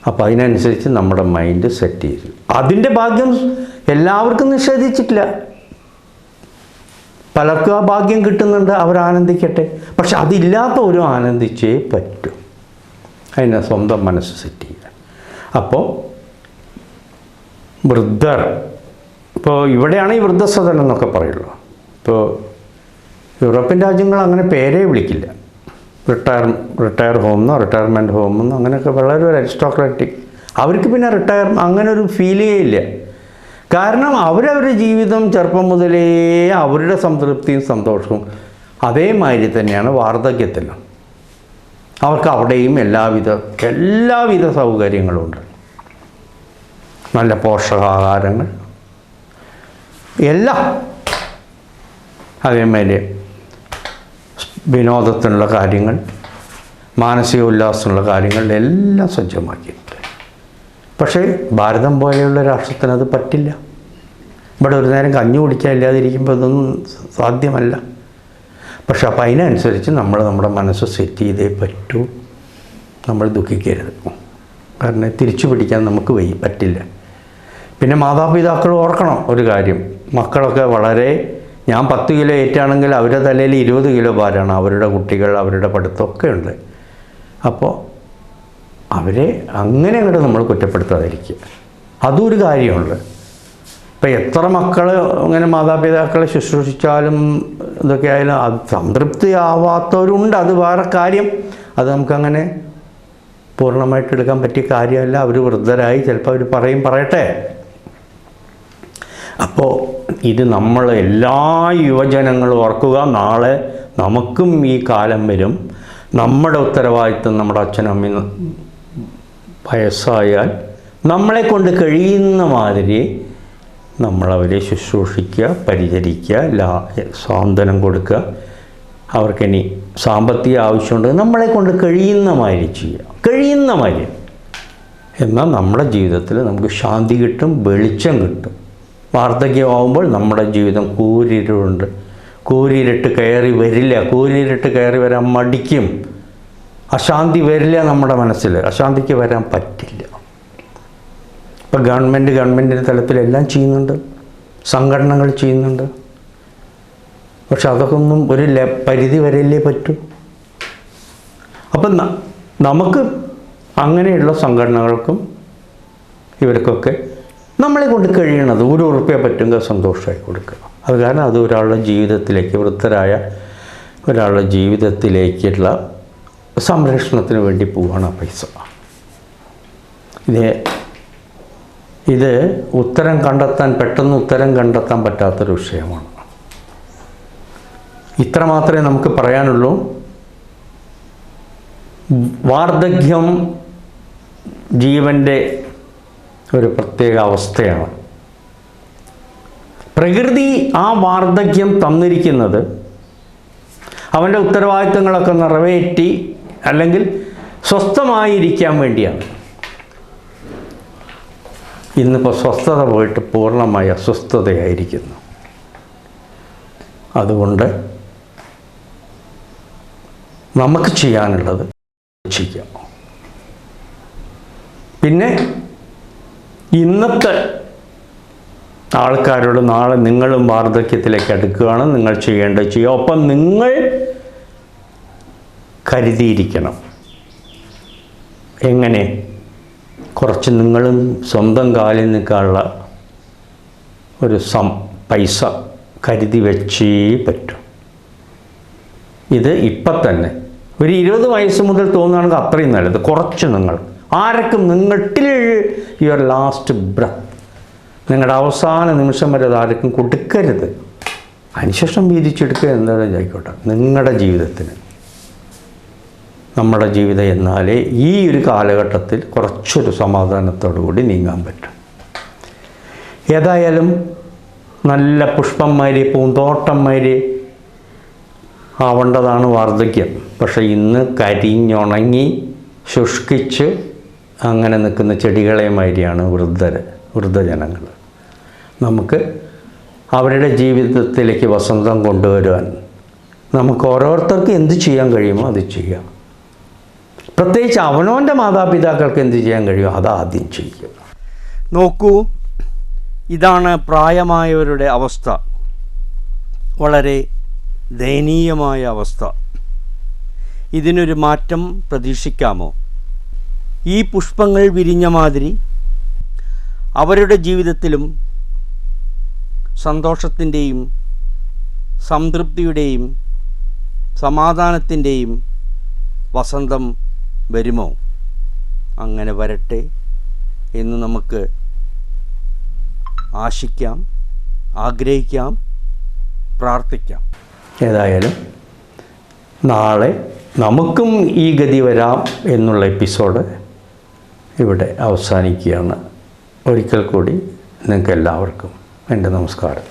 അപ്പോൾ അതിനനുസരിച്ച് നമ്മുടെ മൈൻഡ് സെറ്റ് ചെയ്തു. അതിൻ്റെ ഭാഗ്യം എല്ലാവർക്കും നിഷേധിച്ചിട്ടില്ല. പലർക്കും ആ ഭാഗ്യം കിട്ടുന്നുണ്ട്, അവരാനന്ദിക്കട്ടെ. പക്ഷെ അതില്ലാത്തവരും ആനന്ദിച്ചേ പറ്റൂ. അതിനെ സ്വന്തം മനസ്സ് സെറ്റ് ചെയ്യുക. അപ്പോൾ വൃദ്ധർ, ഇപ്പോൾ ഇവിടെയാണ് ഈ വൃദ്ധസദനം എന്നൊക്കെ പറയുള്ളൂ. ഇപ്പോൾ യൂറോപ്യൻ രാജ്യങ്ങൾ അങ്ങനെ പേരേ വിളിക്കില്ല. റിട്ടയർ ഹോമെന്നോ റിട്ടയർമെൻറ്റ് ഹോമെന്നോ അങ്ങനെയൊക്കെ വളരെ ഒരു അരിസ്റ്റോക്രാറ്റിക്. അവർക്ക് പിന്നെ അങ്ങനെ ഒരു ഫീലേ ഇല്ല. കാരണം അവരവരുടെ ജീവിതം ചെറുപ്പം മുതലേ അവരുടെ സംതൃപ്തിയും സന്തോഷവും അതേമാതിരി തന്നെയാണ് വാർദ്ധക്യത്തിലും. അവർക്ക് അവിടെയും എല്ലാവിധ സൗകര്യങ്ങളുണ്ട്. നല്ല പോഷകാഹാരങ്ങൾ എല്ലാം. അതേമാതിരി വിനോദത്തിനുള്ള കാര്യങ്ങൾ, മാനസിക ഉല്ലാസത്തിനുള്ള കാര്യങ്ങൾ എല്ലാം സജ്ജമാക്കിയിട്ടുണ്ട്. പക്ഷേ ഭാരതം പോലെയുള്ള രാഷ്ട്രത്തിന് അത് പറ്റില്ല. ഇവിടെ ഒരു നേരം കഞ്ഞി കുടിക്കാൻ ഇല്ലാതിരിക്കുമ്പോൾ ഇതൊന്നും സാധ്യമല്ല. പക്ഷെ അപ്പം അതിനനുസരിച്ച് നമ്മുടെ മനസ്സ് സെറ്റ് ചെയ്തേ പറ്റൂ. നമ്മൾ ദുഃഖിക്കരുത്. കാരണം തിരിച്ചു പിടിക്കാൻ നമുക്ക് പറ്റില്ല. പിന്നെ മാതാപിതാക്കൾ ഓർക്കണം ഒരു കാര്യം. മക്കളൊക്കെ വളരെ, ഞാൻ 10 കിലോ ഏറ്റാണെങ്കിൽ അവരുടെ തലയിൽ 20 കിലോ ഭാരമാണ്. അവരുടെ കുട്ടികൾ, അവരുടെ പഠിത്തമൊക്കെ ഉണ്ട്. അപ്പോൾ അവരെ അങ്ങനെ അങ്ങോട്ട് നമ്മൾ കുറ്റപ്പെടുത്താതിരിക്കുക. അതും ഒരു കാര്യമുണ്ട്. ഇപ്പം എത്ര മക്കൾ അങ്ങനെ മാതാപിതാക്കളെ ശുശ്രൂഷിച്ചാലും ഇതൊക്കെ ആയാലും അത് സംതൃപ്തി ആവാത്തവരുണ്ട്. അത് വേറെ കാര്യം. അത് നമുക്കങ്ങനെ പൂർണ്ണമായിട്ട് എടുക്കാൻ പറ്റിയ കാര്യമല്ല. അവർ വൃദ്ധരായി ചിലപ്പോൾ അവർ പറയട്ടെ. അപ്പോൾ ഇത് നമ്മൾ എല്ലാ യുവജനങ്ങളും ഓർക്കുക, നാളെ നമുക്കും ഈ കാലം വരും. നമ്മുടെ ഉത്തരവാദിത്വം, നമ്മുടെ അച്ഛനമ്മ വയസ്സായാൽ നമ്മളെ കൊണ്ട് കഴിയുന്ന മാതിരി നമ്മളവരെ ശുശ്രൂഷിക്കുക, പരിചരിക്കുക, സാന്ത്വനം കൊടുക്കുക. അവർക്കിനി സാമ്പത്തിക ആവശ്യമുണ്ടെങ്കിൽ നമ്മളെ കൊണ്ട് കഴിയുന്ന മാതിരി ചെയ്യുക, കഴിയുന്ന മാതിരി. എന്നാൽ നമ്മുടെ ജീവിതത്തിൽ നമുക്ക് ശാന്തി കിട്ടും, വെളിച്ചം കിട്ടും. വാർദ്ധക്യമാകുമ്പോൾ നമ്മുടെ ജീവിതം കൂരിരുട്ട് കയറി വരില്ല. കൂരിരുട്ട് കയറി വരാൻ മടിക്കും. അശാന്തി വരില്ല നമ്മുടെ മനസ്സിൽ. അശാന്തിക്ക് വരാൻ പറ്റില്ല. ഇപ്പോൾ ഗവൺമെൻറ്റിൻ്റെ തലത്തിലെല്ലാം ചെയ്യുന്നുണ്ട്, സംഘടനകൾ ചെയ്യുന്നുണ്ട്. പക്ഷെ അതൊക്കെ ഒന്നും ഒരു പരിധി വരെയല്ലേ പറ്റൂ. അപ്പം നമുക്ക് അങ്ങനെയുള്ള സംഘടനകൾക്കും ഇവർക്കൊക്കെ നമ്മളെ കൊണ്ട് കഴിയണത് ₹1 പറ്റുമെങ്കിൽ സന്തോഷമായി കൊടുക്കുക. അത് കാരണം അത് ഒരാളുടെ ജീവിതത്തിലേക്ക്, വൃദ്ധരായ ഒരാളുടെ ജീവിതത്തിലേക്കുള്ള സംരക്ഷണത്തിന് വേണ്ടി പോവുകയാണ് ആ പൈസ. ഇത് പെട്ടെന്ന് ഉത്തരം കണ്ടെത്താൻ പറ്റാത്തൊരു വിഷയമാണ്. ഇത്ര മാത്രമേ നമുക്ക് പറയാനുള്ളൂ. വാർദ്ധക്യം ജീവൻ്റെ ഒരു പ്രത്യേക അവസ്ഥയാണ്. പ്രകൃതി ആ വാർദ്ധക്യം തന്നിരിക്കുന്നത് അവൻ്റെ ഉത്തരവാദിത്തങ്ങളൊക്കെ നിറവേറ്റി അല്ലെങ്കിൽ സ്വസ്ഥമായിരിക്കാൻ വേണ്ടിയാണ്. ഇന്നിപ്പോൾ സ്വസ്ഥത പോയിട്ട് പൂർണ്ണമായ അസ്വസ്ഥതയായിരിക്കുന്നു. അതുകൊണ്ട് നമുക്ക് ചെയ്യാനുള്ളത് ചെയ്യാം. പിന്നെ ഇന്നത്തെ ആൾക്കാരോട് നാളെ നിങ്ങളും വാർദ്ധക്യത്തിലേക്ക് അടുക്കുകയാണ്, നിങ്ങൾ ചെയ്യേണ്ടത് ചെയ്യുക. ഒപ്പം നിങ്ങൾ കരുതിയിരിക്കണം. എങ്ങനെ? കുറച്ച് നിങ്ങളും സ്വന്തം കാലിൽ നിൽക്കാനുള്ള ഒരു പൈസ കരുതി വെച്ചേ പറ്റും. ഇത് ഇപ്പം തന്നെ ഒരു 20 വയസ്സ് മുതൽ തോന്നുകയാണെങ്കിൽ അത്രയും നല്ലത്. കുറച്ച് നിങ്ങൾ ആർക്കും ടിൽ യുവർ ലാസ്റ്റ് ബ്രത്ത്, നിങ്ങളുടെ അവസാന നിമിഷം വരെ അത് ആർക്കും കൊടുക്കരുത്. അതിനുശേഷം വീതിച്ചെടുക്കുക, എന്തായാലും ആയിക്കോട്ടെ. നിങ്ങളുടെ ജീവിതത്തിന്, നമ്മുടെ ജീവിതം എന്നാലേ ഈ ഒരു കാലഘട്ടത്തിൽ കുറച്ചൊരു സമാധാനത്തോടു കൂടി നീങ്ങാൻ പറ്റും. ഏതായാലും നല്ല പുഷ്പന്മാര്, പൂന്തോട്ടന്മാര് ആവേണ്ടതാണ് വാർദ്ധക്യം. പക്ഷേ ഇന്ന് കരിഞ്ഞുണങ്ങി ശുഷ്കിച്ച് അങ്ങനെ നിൽക്കുന്ന ചെടികളെ മാതിരിയാണ് വൃദ്ധജനങ്ങൾ. നമുക്ക് അവരുടെ ജീവിതത്തിലേക്ക് വസന്തം കൊണ്ടുവരുവാൻ നമുക്ക് ഓരോരുത്തർക്കും എന്ത് ചെയ്യാൻ കഴിയുമോ അത് ചെയ്യാം. പ്രത്യേകിച്ച് അവനവൻ്റെ മാതാപിതാക്കൾക്ക് എന്ത് ചെയ്യാൻ കഴിയുമോ അത് ആദ്യം ചെയ്യുക. നോക്കൂ, ഇതാണ് പ്രായമായവരുടെ അവസ്ഥ. വളരെ ദയനീയമായ അവസ്ഥ. ഇതിനൊരു മാറ്റം പ്രതീക്ഷിക്കാമോ? ഈ പുഷ്പങ്ങൾ വിരിഞ്ഞ മാതിരി അവരുടെ ജീവിതത്തിലും സന്തോഷത്തിൻ്റെയും സംതൃപ്തിയുടെയും സമാധാനത്തിൻ്റെയും വസന്തം വരുമോ? അങ്ങനെ വരട്ടെ എന്ന് നമുക്ക് ആശിക്കാം, ആഗ്രഹിക്കാം, പ്രാർത്ഥിക്കാം. ഏതായാലും നാളെ നമുക്കും ഈ ഗതി വരാം എന്നുള്ള എപ്പിസോഡ് ഇവിടെ അവസാനിക്കുകയാണ്. ഒരിക്കൽ കൂടി നിങ്ങൾക്ക് എല്ലാവർക്കും എൻ്റെ നമസ്കാരം.